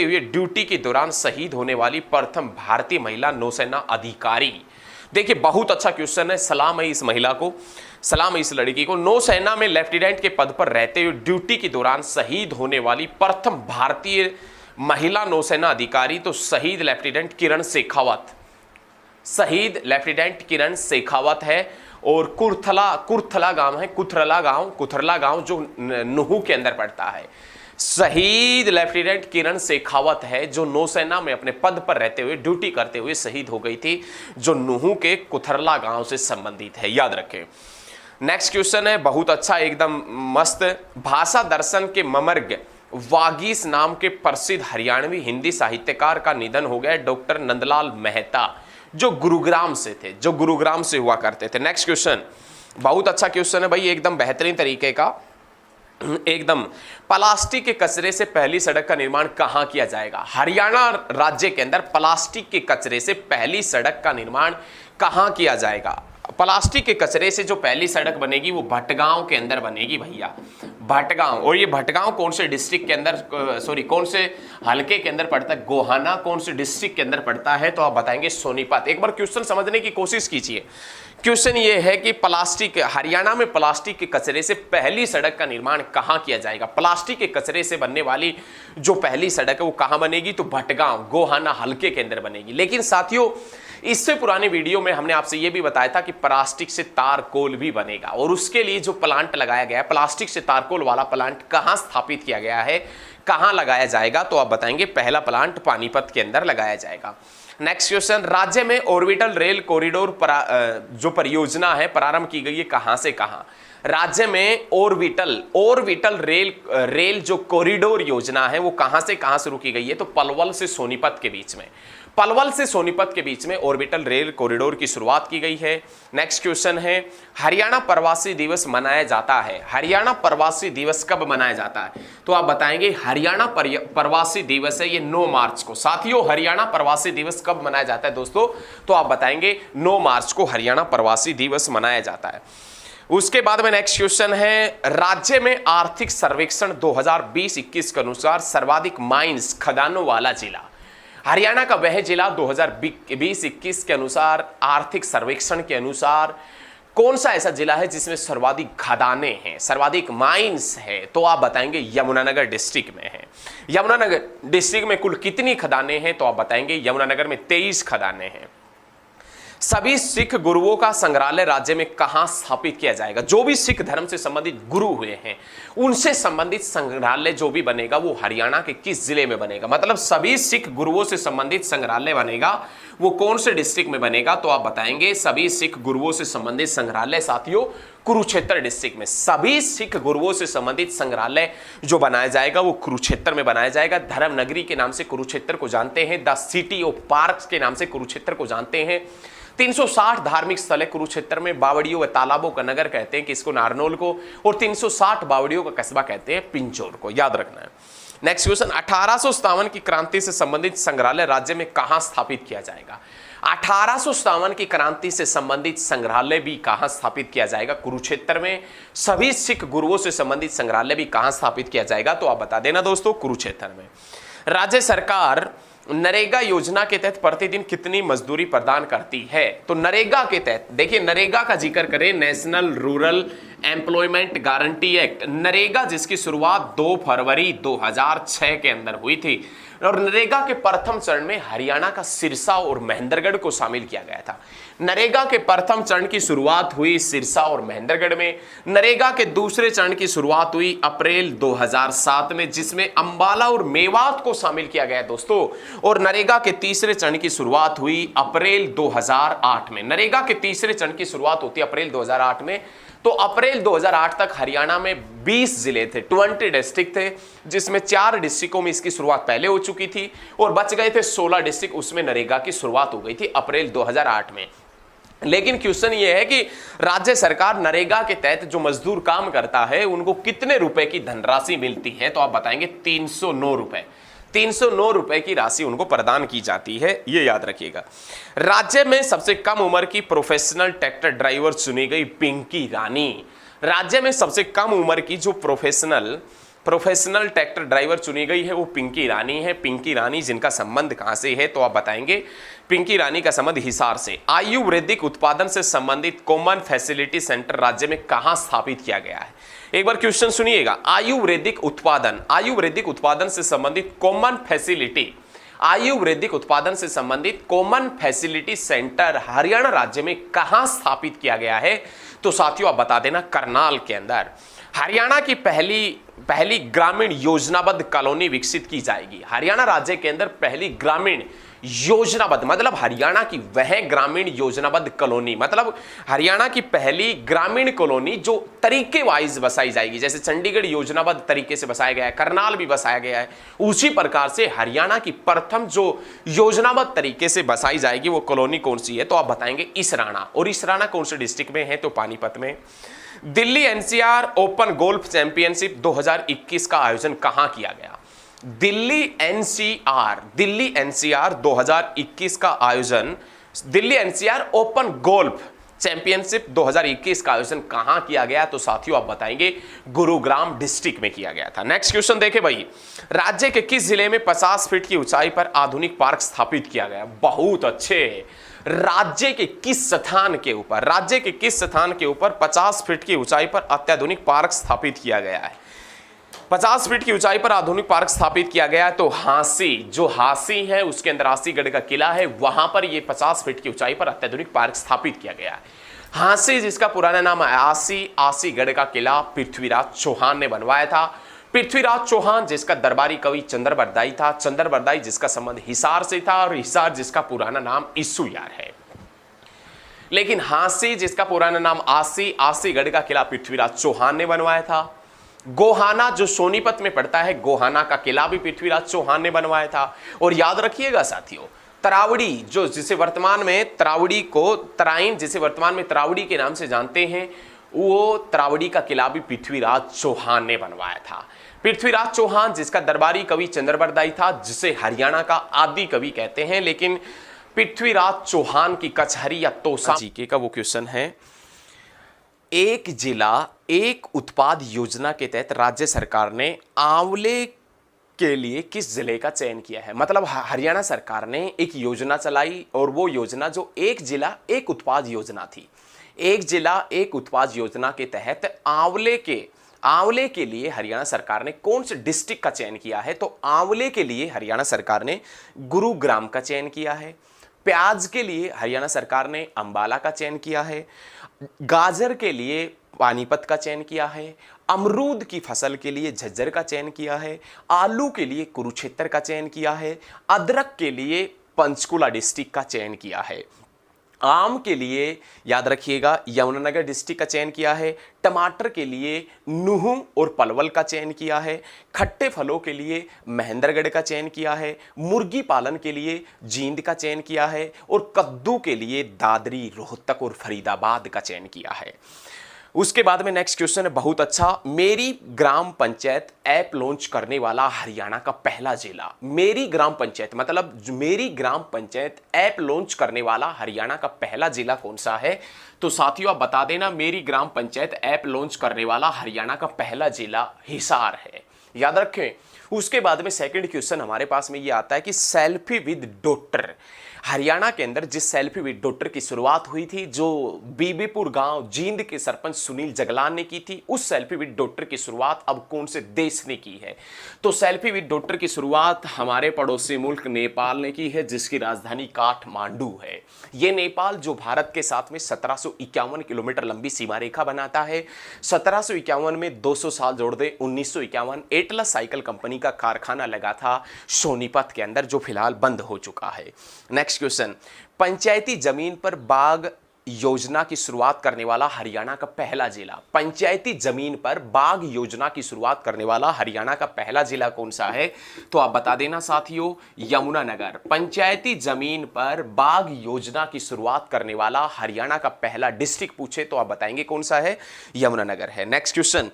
हुए ड्यूटी के दौरान शहीद होने वाली प्रथम भारतीय महिला नौसेना अधिकारी। देखिए बहुत अच्छा क्वेश्चन है, सलाम है इस महिला को, सलाम है इस लड़की को। नौसेना में लेफ्टिनेंट के पद पर रहते हुए ड्यूटी के दौरान शहीद होने वाली प्रथम भारतीय महिला नौसेना अधिकारी तो शहीद लेफ्टिनेंट किरण शेखावत, शहीद लेफ्टिनेंट किरण शेखावत है। और कुर्थला गांव जो नुहू के अंदर पड़ता है। शहीद लेफ्टिनेंट किरण शेखावत है जो नौसेना में अपने पद पर रहते हुए ड्यूटी करते हुए शहीद हो गई थी, जो नुहू के कुथरला गांव से संबंधित है, याद रखें। नेक्स्ट क्वेश्चन है बहुत अच्छा, एकदम मस्त। भाषा दर्शन के ममर्ग वागीश नाम के प्रसिद्ध हरियाणवी हिंदी साहित्यकार का निधन हो गया, डॉक्टर नंदलाल मेहता, जो गुरुग्राम से थे, जो गुरुग्राम से हुआ करते थे। नेक्स्ट क्वेश्चन बहुत अच्छा क्वेश्चन है भाई, एकदम बेहतरीन तरीके का, एकदम। प्लास्टिक के कचरे से पहली सड़क का निर्माण कहां किया जाएगा? हरियाणा राज्य के अंदर प्लास्टिक के कचरे से पहली सड़क का निर्माण कहां किया जाएगा? प्लास्टिक के कचरे से जो पहली सड़क बनेगी वो भटगांव के अंदर बनेगी भैया, भटगांव। और ये भटगांव कौन से डिस्ट्रिक्ट के अंदर, सॉरी कौन से हलके के अंदर पड़ता है? गोहाना कौन से डिस्ट्रिक्ट के अंदर पड़ता है? तो आप बताएंगे सोनीपत। एक बार क्वेश्चन समझने की कोशिश कीजिए। क्वेश्चन ये है कि प्लास्टिक, हरियाणा में प्लास्टिक के कचरे से पहली सड़क का निर्माण कहां किया जाएगा? प्लास्टिक के कचरे से बनने वाली जो पहली सड़क है वो कहां बनेगी? तो भटगांव, गोहाना हलके के अंदर बनेगी। लेकिन साथियों इससे पुराने वीडियो में हमने आपसे यह भी बताया था कि प्लास्टिक से तारकोल भी बनेगा, और उसके लिए जो प्लांट लगाया गया है, प्लास्टिक से तारकोल वाला प्लांट कहां स्थापित किया गया है, कहां लगाया जाएगा? तो आप बताएंगे पहला प्लांट पानीपत के अंदर लगाया जाएगा। नेक्स्ट क्वेश्चन, राज्य में ऑर्बिटल रेल कॉरिडोर जो परियोजना है प्रारंभ की गई है कहां से कहां? राज्य में ऑर्बिटल रेल जो कॉरिडोर योजना है वो कहां से कहां शुरू की गई है? तो पलवल से सोनीपत के बीच में, पलवल से सोनीपत के बीच में ऑर्बिटल रेल कॉरिडोर की शुरुआत की गई है। नेक्स्ट क्वेश्चन है, हरियाणा प्रवासी दिवस मनाया जाता है, हरियाणा प्रवासी दिवस कब मनाया जाता है? तो आप बताएंगे हरियाणा प्रवासी दिवस है ये 9 मार्च को। साथियों हरियाणा प्रवासी दिवस कब मनाया जाता है दोस्तों? तो आप बताएंगे 9 मार्च को हरियाणा प्रवासी दिवस मनाया जाता है। उसके बाद में नेक्स्ट क्वेश्चन है, राज्य में आर्थिक सर्वेक्षण 2020-21 के अनुसार सर्वाधिक माइंस खदानों वाला जिला, हरियाणा का वह जिला 2020-21 के अनुसार आर्थिक सर्वेक्षण के अनुसार कौन सा ऐसा जिला है जिसमें सर्वाधिक खदानें हैं, सर्वाधिक माइंस है? तो आप बताएंगे यमुनानगर डिस्ट्रिक्ट में है। यमुनानगर डिस्ट्रिक्ट में कुल कितनी खदानें हैं? तो आप बताएंगे यमुनानगर में 23 खदानें हैं। सभी सिख गुरुओं का संग्रहालय राज्य में कहां स्थापित किया जाएगा? जो भी सिख धर्म से संबंधित गुरु हुए हैं उनसे संबंधित संग्रहालय जो भी बनेगा वो हरियाणा के किस जिले में बनेगा? मतलब सभी सिख गुरुओं से संबंधित संग्रहालय बनेगा वो कौन से डिस्ट्रिक्ट में बनेगा? तो आप बताएंगे सभी सिख गुरुओं से संबंधित संग्रहालय साथियों कुरुक्षेत्र डिस्ट्रिक्ट में, सभी सिख गुरुओं से संबंधित संग्रहालय जो बनाया जाएगा वो कुरुक्षेत्र में बनाया जाएगा। धर्म नगरी के नाम से कुरुक्षेत्र को जानते हैं, द सिटी ऑफ पार्क्स के नाम से कुरुक्षेत्र को जानते हैं। 360 धार्मिक स्थल है कुरुक्षेत्र में, बावड़ियों व तालाबों का नगर कहते हैं किसको? नारनौल को, और 360 बावड़ियों का कस्बा कहते हैं पिंजौर को, याद रखना है। नेक्स्ट क्वेश्चन, 1857 की क्रांति से संबंधित संग्रहालय राज्य में कहां स्थापित किया जाएगा? 1857 की क्रांति से संबंधित संग्रहालय भी कहां स्थापित किया जाएगा? कुरुक्षेत्र में। सभी सिख गुरुओं से संबंधित संग्रहालय भी कहां स्थापित किया जाएगा? तो आप बता देना दोस्तों कुरुक्षेत्र में। राज्य सरकार नरेगा योजना के तहत प्रतिदिन कितनी मजदूरी प्रदान करती है? तो नरेगा के तहत, देखिए नरेगा का जिक्र करें, national rural employment guarantee act, NREGA जिसकी शुरुआत 2 फरवरी 2006 के अंदर हुई थी, और नरेगा के प्रथम चरण में हरियाणा का सिरसा और महेंद्रगढ़ को शामिल किया गया था। नरेगा के प्रथम चरण की शुरुआत हुई सिरसा और महेंद्रगढ़ में। नरेगा के दूसरे चरण की शुरुआत हुई अप्रैल 2007 में, जिसमें अंबाला और मेवात को शामिल किया गया दोस्तों। और नरेगा के तीसरे चरण की शुरुआत हुई अप्रैल 2008 में। नरेगा के तीसरे चरण की शुरुआत होती है अप्रैल 2008 में। तो अप्रैल 2008 तक हरियाणा में 20 जिले थे, 20 डिस्ट्रिक्ट थे, जिसमें 4 डिस्ट्रिक्टों में इसकी शुरुआत पहले हो चुकी थी और बच गए थे 16 डिस्ट्रिक्ट, उसमें नरेगा की शुरुआत हो गई थी अप्रैल 2008 में। लेकिन क्वेश्चन ये है कि राज्य सरकार नरेगा के तहत जो मजदूर काम करता है उनको कितने रुपए की धनराशि मिलती है? तो आप बताएंगे 309 रुपए। 309 रुपए की राशि उनको प्रदान की जाती है, ये याद रखिएगा। राज्य में सबसे कम उम्र की प्रोफेशनल ट्रैक्टर ड्राइवर चुनी गई पिंकी रानी। राज्य में सबसे कम उम्र की जो प्रोफेशनल ट्रैक्टर ड्राइवर चुनी गई है वो पिंकी रानी है। पिंकी रानी जिनका संबंध कहां से है? तो आप बताएंगे पिंकी रानी का संबंध हिसार से। आयुर्वेदिक उत्पादन से संबंधित कॉमन फैसिलिटी सेंटर राज्य में कहां स्थापित किया गया है? एक बार क्वेश्चन सुनिएगा। आयुर्वेदिक उत्पादन से संबंधित कॉमन फैसिलिटी, आयुर्वेदिक उत्पादन से संबंधित कॉमन फैसिलिटी सेंटर हरियाणा राज्य में कहां स्थापित किया गया है? तो साथियों आप बता देना, करनाल के अंदर। हरियाणा की पहली ग्रामीण योजनाबद्ध कॉलोनी विकसित की जाएगी। हरियाणा राज्य के अंदर पहली ग्रामीण योजनाबद्ध, मतलब हरियाणा की वह ग्रामीण योजनाबद्ध कॉलोनी, मतलब हरियाणा की पहली ग्रामीण कॉलोनी जो तरीके वाइज बसाई जाएगी। जैसे चंडीगढ़ योजनाबद्ध तरीके से बसाया गया है, करनाल भी बसाया गया है, उसी प्रकार से हरियाणा की प्रथम जो योजनाबद्ध तरीके से बसाई जाएगी वो कॉलोनी कौन सी है? तो आप बताएंगे इसराना। और इसराना कौन से डिस्ट्रिक्ट में है? तो पानीपत में। Delhi NCR open golf championship 2021 का आयोजन कहां किया गया? दिल्ली एनसीआर 2021 का आयोजन, Delhi NCR open golf championship 2021 का आयोजन कहां किया गया? तो साथियों आप बताएंगे गुरुग्राम डिस्ट्रिक्ट में किया गया था। नेक्स्ट क्वेश्चन देखें भाई, राज्य के किस जिले में 50 फीट की ऊंचाई पर आधुनिक पार्क स्थापित किया गया? बहुत अच्छे। राज्य के किस स्थान के ऊपर 50 फीट की ऊंचाई पर अत्याधुनिक पार्क स्थापित किया गया है? 50 फीट की ऊंचाई पर आधुनिक पार्क स्थापित किया गया है तो हांसी, जो हांसी है उसके अंदर आसीगढ़ का किला है, वहां पर यह 50 फीट की ऊंचाई पर अत्याधुनिक पार्क स्थापित किया गया है। हांसी जिसका पुराना नाम है आसीगढ़ का किला पृथ्वीराज चौहान ने बनवाया था। पृथ्वीराज चौहान जिसका दरबारी कवि चंद्रबरदाई था, चंद्रबरदाई जिसका संबंध हिसार से था, और हिसार जिसका पुराना नाम इस्सूयार है। लेकिन हांसी जिसका पुराना नाम आसीगढ़ का किला पृथ्वीराज चौहान ने बनवाया था। गोहाना जो सोनीपत में पड़ता है, गोहाना का किला भी पृथ्वीराज चौहान ने बनवाया था। और याद रखिएगा साथियों, तरावड़ी जो जिसे वर्तमान में तरावड़ी को तराइन जिसे वर्तमान में तरावड़ी के नाम से जानते हैं, वो तरावड़ी का किला भी पृथ्वीराज चौहान ने बनवाया था। पृथ्वीराज चौहान जिसका दरबारी कवि चंद्रबरदाई था, जिसे हरियाणा का आदि कवि कहते हैं। लेकिन पृथ्वीराज चौहान की कचहरी या तोसा जीके का वो क्वेश्चन है, एक जिला एक उत्पाद योजना के तहत राज्य सरकार ने आंवले के लिए किस जिले का चयन किया है? मतलब हरियाणा सरकार ने एक योजना चलाई और वो योजना जो एक जिला एक उत्पाद योजना थी। एक जिला एक उत्पाद योजना के तहत आंवले के लिए हरियाणा सरकार ने कौन से डिस्ट्रिक्ट का चयन किया है? तो आंवले के लिए हरियाणा सरकार ने गुरुग्राम का चयन किया है। प्याज के लिए हरियाणा सरकार ने अंबाला का चयन किया है। गाजर के लिए पानीपत का चयन किया है। अमरूद की फसल के लिए झज्जर का चयन किया है। आलू के लिए कुरुक्षेत्र का चयन किया है। अदरक के लिए पंचकुला डिस्ट्रिक्ट का चयन किया है। आम के लिए याद रखिएगा यमुनानगर डिस्ट्रिक्ट का चयन किया है। टमाटर के लिए नूह और पलवल का चयन किया है। खट्टे फलों के लिए महेंद्रगढ़ का चयन किया है। मुर्गी पालन के लिए जींद का चयन किया है। और कद्दू के लिए दादरी, रोहतक और फरीदाबाद का चयन किया है। उसके बाद में नेक्स्ट क्वेश्चन है बहुत अच्छा, मेरी ग्राम पंचायत ऐप लॉन्च करने वाला हरियाणा का पहला जिला। मेरी ग्राम पंचायत मतलब मेरी ग्राम पंचायत ऐप लॉन्च करने वाला हरियाणा का पहला जिला कौन सा है? तो साथियों आप बता देना, मेरी ग्राम पंचायत ऐप लॉन्च करने वाला हरियाणा का पहला जिला हिसार है। याद रखें। उसके बाद में सेकंड क्वेश्चन हमारे पास में ये आता है कि सेल्फी विद डॉटर, हरियाणा के अंदर जिस सेल्फी विद डॉटर की शुरुआत हुई थी, जो बीबीपुर गांव जींद के सरपंच सुनील जगलान ने की थी, उस सेल्फी विद डॉटर की शुरुआत अब कौन से देश ने की है? तो सेल्फी विद डॉटर की शुरुआत हमारे पड़ोसी मुल्क नेपाल ने की है, जिसकी राजधानी काठमांडू है। यह नेपाल जो भारत के साथ में 1751 किलोमीटर लंबी सीमा रेखा बनाता है। 1751 में 200 साल जोड़ दे 1951 एटलस साइकिल कंपनी का कारखाना लगा था सोनीपत के अंदर, जो फिलहाल बंद हो चुका है। नेक्स्ट क्वेश्चन, पंचायती जमीन पर बाग योजना की शुरुआत करने वाला हरियाणा का पहला जिला। पंचायती जमीन पर बाग योजना की शुरुआत करने वाला हरियाणा का पहला जिला कौन सा है? तो आप बता देना साथियों, यमुनानगर। पंचायती जमीन पर बाग योजना की शुरुआत करने वाला हरियाणा का पहला डिस्ट्रिक्ट पूछे तो आप बताएंगे कौन सा है? यमुनानगर है। नेक्स्ट क्वेश्चन,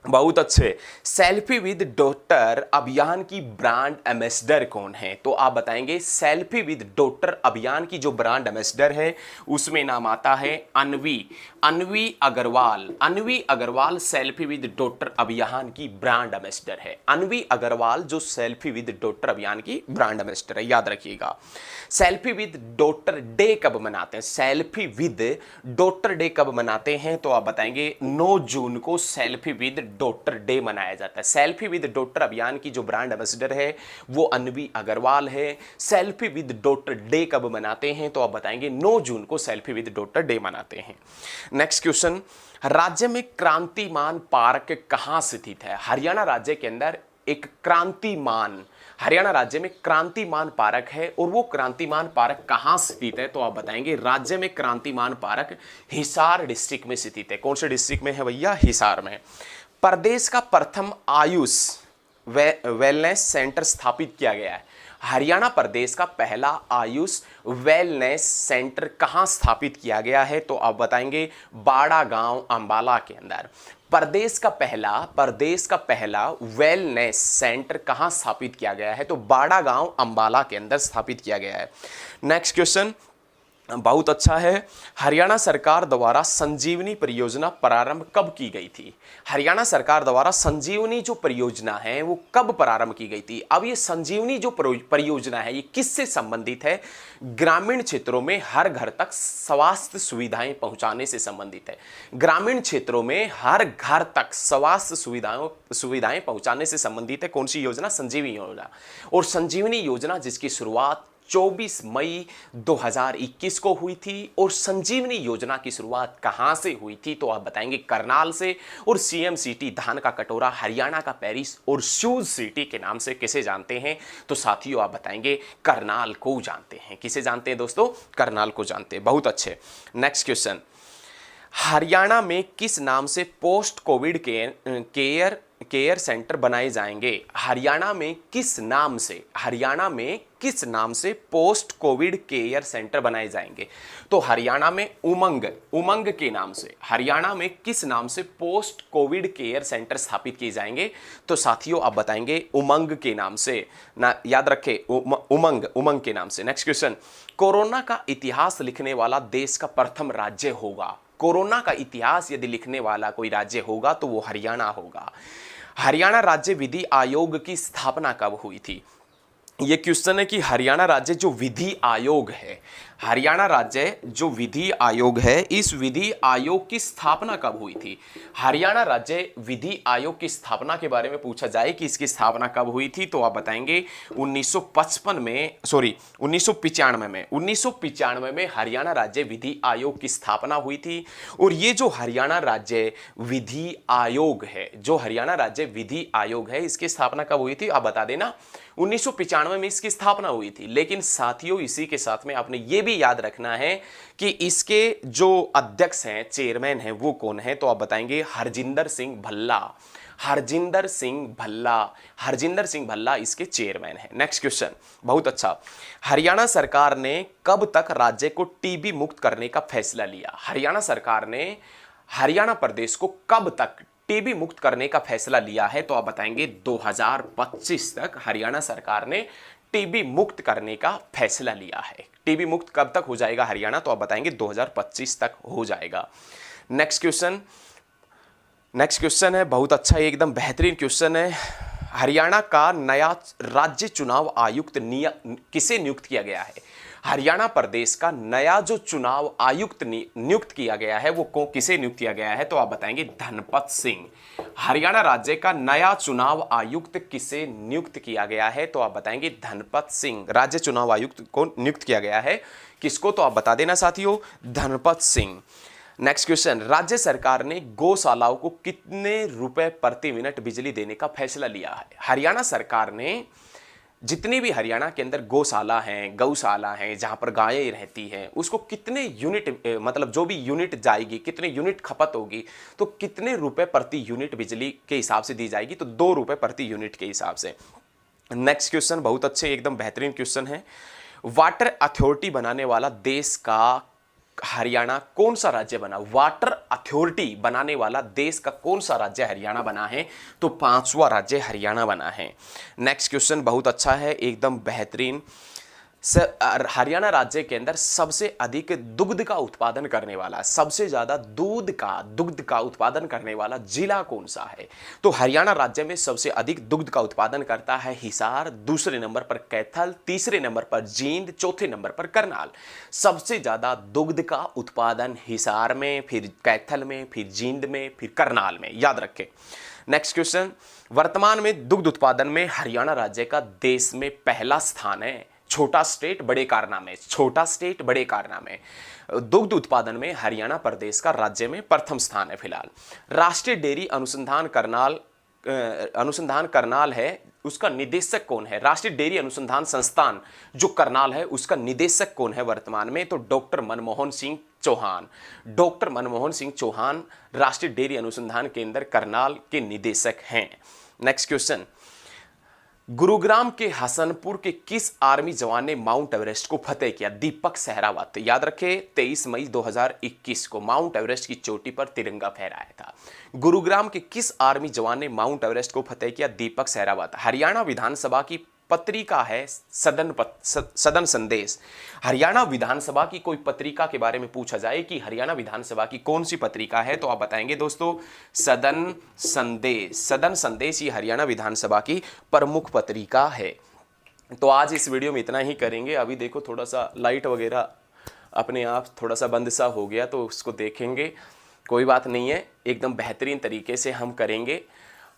बहुत अच्छे। सेल्फी विद डॉटर अभियान की ब्रांड एम्बेसडर कौन है? तो आप बताएंगे सेल्फी विद डॉटर अभियान की जो ब्रांड एम्बेसडर है उसमें नाम आता है Anvi. Anvi Agarwal. Anvi Agarwal selfie with daughter अभियान की ब्रांड एम्बेसडर है। अन्वी अग्रवाल जो सेल्फी विद डॉटर अभियान की ब्रांड एम्बेसडर है, याद रखिएगा। सेल्फी विद डॉटर डे कब मनाते हैं? सेल्फी विद डॉटर डे कब मनाते हैं? तो आप बताएंगे 9 जून को सेल्फी विद डॉटर डे मनाया जाता है। सेल्फी विद डॉटर अभियान की जो ब्रांड एम्बेसडर है वो अन्वी अग्रवाल है। सेल्फी विद डॉटर डे कब मनाते हैं? तो आप बताएंगे 9 जून को सेल्फी विद डॉटर डे मनाते हैं। नेक्स्ट क्वेश्चन, राज्य में क्रांतिमान पार्क कहां स्थित है? हरियाणा राज्य के अंदर एक क्रांतिमान, हरियाणा राज्य में क्रांतिमान पार्क है और वो क्रांतिमान पार्क कहां स्थित है? तो आप बताएंगे राज्य में क्रांतिमान पार्क हिसार डिस्ट्रिक्ट में स्थित है। कौन से डिस्ट्रिक्ट में है भैया? हिसार में। प्रदेश का प्रथम आयुष वेलनेस सेंटर स्थापित किया गया है। हरियाणा प्रदेश का पहला आयुष वेलनेस सेंटर कहां स्थापित किया गया है? तो आप बताएंगे बाड़ा गांव अंबाला के अंदर। प्रदेश का पहला वेलनेस सेंटर कहां स्थापित किया गया है? तो बाड़ा गांव अंबाला के अंदर स्थापित किया गया है। नेक्स्ट क्वेश्चन बहुत अच्छा है। हरियाणा सरकार द्वारा संजीवनी परियोजना प्रारंभ कब की गई थी? हरियाणा सरकार द्वारा संजीवनी जो परियोजना है वो कब प्रारंभ की गई थी? अब ये संजीवनी जो परियोजना है ये किससे संबंधित है? ग्रामीण क्षेत्रों में हर घर तक स्वास्थ्य सुविधाएं पहुंचाने से संबंधित है। ग्रामीण क्षेत्रों में हर घर तक स्वास्थ्य सुविधाएं पहुंचाने से संबंधित है। कौन सी योजना? संजीवनी योजना। और संजीवनी योजना जिसकी शुरुआत 24 मई 2021 को हुई थी। और संजीवनी योजना की शुरुआत कहां से हुई थी? तो आप बताएंगे करनाल से। और सीएम सिटी धान का कटोरा हरियाणा का पेरिस और शूज सिटी के नाम से किसे जानते हैं? तो साथियों आप बताएंगे करनाल को जानते हैं। किसे जानते हैं दोस्तों? करनाल को जानते हैं। बहुत अच्छे। नेक्स्ट क्वेश्चन, हरियाणा में किस नाम से पोस्ट कोविड केयर सेंटर बनाए जाएंगे? हरियाणा में किस नाम से पोस्ट कोविड केयर सेंटर बनाए जाएंगे? तो हरियाणा में उमंग के नाम से, हरियाणा में किस नाम से पोस्ट कोविड केयर सेंटर स्थापित किए जाएंगे? तो साथियों आप बताएंगे उमंग के नाम से ना, याद रखें उमंग के नाम से। नेक्स्ट क्वेश्चन, कोरोना का इतिहास लिखने वाला देश का प्रथम राज्य होगा? कोरोना का इतिहास यदि लिखने वाला कोई राज्य होगा तो वो हरियाणा होगा। हरियाणा राज्य विधि आयोग की स्थापना कब हुई थी? ये क्वेश्चन है कि हरियाणा राज्य जो विधि आयोग है, हरियाणा राज्य जो विधि आयोग है, इस विधि आयोग की स्थापना कब हुई थी? हरियाणा राज्य विधि आयोग की स्थापना के बारे में पूछा जाए कि इसकी स्थापना कब हुई थी? तो आप बताएंगे 1995 में 1995 में हरियाणा राज्य विधि आयोग की स्थापना हुई थी। और ये जो हरियाणा राज्य विधि आयोग है, इसकी स्थापना कब हुई थी? आप बता देना। 1995 में इसकी स्थापना हुई थी। लेकिन साथियों इसी के साथ में आपने ये भी याद रखना है कि इसके जो अध्यक्ष हैं, चेयरमैन हैं, वो कौन है? तो आप बताएंगे हरजिंदर सिंह भल्ला इसके चेयरमैन हैं। नेक्स्ट क्वेश्चन बहुत अच्छा, हरियाणा सरकार ने कब तक राज्य को टीबी मुक्त करने का फैसला लिया? हरियाणा सरकार ने हरियाणा प्रदेश को कब तक टीबी मुक्त करने का फैसला लिया है? तो आप बताएंगे 2025 तक हरियाणा सरकार ने टीबी मुक्त करने का फैसला लिया है। टीबी मुक्त कब तक हो जाएगा हरियाणा? तो आप बताएंगे 2025 तक हो जाएगा। नेक्स्ट क्वेश्चन है बहुत अच्छा, एकदम बेहतरीन क्वेश्चन है। हरियाणा का नया राज्य चुनाव आयुक्त किसे नियुक्त किया गया है? हरियाणा प्रदेश का नया जो चुनाव आयुक्त नियुक्त किया गया है वो किसे नियुक्त किया गया है? तो आप बताएंगे धनपत सिंह। हरियाणा राज्य का नया चुनाव आयुक्त किसे नियुक्त किया गया है? तो आप बताएंगे धनपत सिंह। राज्य चुनाव आयुक्त को नियुक्त किया गया है किसको? तो आप बता देना साथियों, धनपत सिंह। नेक्स्ट क्वेश्चन, राज्य सरकार ने गौशालाओं को कितने रुपए प्रति मिनट बिजली देने का फैसला लिया है? हरियाणा सरकार ने जितनी भी हरियाणा के अंदर गौशाला हैं जहां पर गायें रहती हैं, उसको कितने यूनिट, मतलब जो भी यूनिट जाएगी, कितने यूनिट खपत होगी, तो कितने रुपए प्रति यूनिट बिजली के हिसाब से दी जाएगी? तो 2 रुपए प्रति यूनिट के हिसाब से। नेक्स्ट क्वेश्चन बहुत अच्छे, एकदम बेहतरीन क्वेश्चन है। वाटर अथॉरिटी बनाने वाला देश का हरियाणा कौन सा राज्य बना? वाटर अथॉरिटी बनाने वाला देश का कौन सा राज्य हरियाणा बना है? तो 5वां राज्य हरियाणा बना है। नेक्स्ट क्वेश्चन बहुत अच्छा है, एकदम बेहतरीन। हरियाणा राज्य के अंदर सबसे अधिक दुग्ध का उत्पादन करने वाला, सबसे ज्यादा दुग्ध का उत्पादन करने वाला जिला कौन सा है? तो हरियाणा राज्य में सबसे अधिक दुग्ध का उत्पादन करता है हिसार, दूसरे नंबर पर कैथल, तीसरे नंबर पर जींद, चौथे नंबर पर करनाल। सबसे ज्यादा दुग्ध का उत्पादन हिसार में, फिर कैथल में, फिर जींद में, फिर करनाल में, याद रखें। नेक्स्ट क्वेश्चन, वर्तमान में दुग्ध उत्पादन में हरियाणा राज्य का देश में पहला स्थान है। छोटा स्टेट बड़े कारनामे, छोटा स्टेट बड़े कारनामे। दुग्ध उत्पादन में हरियाणा प्रदेश का राज्य में प्रथम स्थान है फिलहाल। राष्ट्रीय डेयरी अनुसंधान करनाल है, उसका निदेशक कौन है? राष्ट्रीय डेयरी अनुसंधान संस्थान जो करनाल है उसका निदेशक कौन है वर्तमान में? तो डॉक्टर मनमोहन सिंह चौहान। डॉक्टर मनमोहन सिंह चौहान राष्ट्रीय डेयरी अनुसंधान केंद्र करनाल के निदेशक हैं। नेक्स्ट क्वेश्चन, गुरुग्राम के हसनपुर के किस आर्मी जवान ने माउंट एवरेस्ट को फतेह किया? दीपक सहरावत। याद रखें 23 मई 2021 को माउंट एवरेस्ट की चोटी पर तिरंगा फहराया था। गुरुग्राम के किस आर्मी जवान ने माउंट एवरेस्ट को फतेह किया? दीपक सहरावत। हरियाणा विधानसभा की पत्रिका है सदन संदेश। हरियाणा विधानसभा की कोई पत्रिका के बारे में पूछा जाए कि हरियाणा विधानसभा की कौन सी पत्रिका है, तो आप बताएंगे दोस्तों सदन संदेश। सदन संदेश ये हरियाणा विधानसभा की प्रमुख पत्रिका है। तो आज इस वीडियो में इतना ही करेंगे। अभी देखो थोड़ा सा लाइट वगैरह अपने आप थोड़ा सा बंद सा हो गया, तो उसको देखेंगे, कोई बात नहीं है, एकदम बेहतरीन तरीके से हम करेंगे।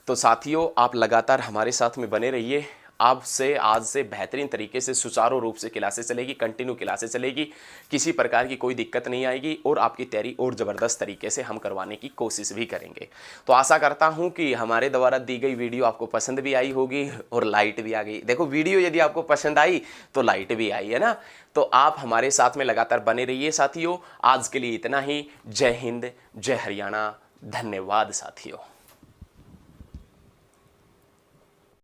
तो साथियों आप लगातार हमारे साथ में बने रहिए। आपसे आज से बेहतरीन तरीके से सुचारू रूप से क्लासेस चलेगी, कंटिन्यू क्लासेस चलेगी, किसी प्रकार की कोई दिक्कत नहीं आएगी और आपकी तैयारी और ज़बरदस्त तरीके से हम करवाने की कोशिश भी करेंगे। तो आशा करता हूं कि हमारे द्वारा दी गई वीडियो आपको पसंद भी आई होगी और लाइट भी आ गई। देखो वीडियो यदि आपको पसंद आई तो लाइट भी आई है ना। तो आप हमारे साथ में लगातार बने रहिए साथियों। आज के लिए इतना ही। जय हिंद, जय हरियाणा, धन्यवाद साथियों।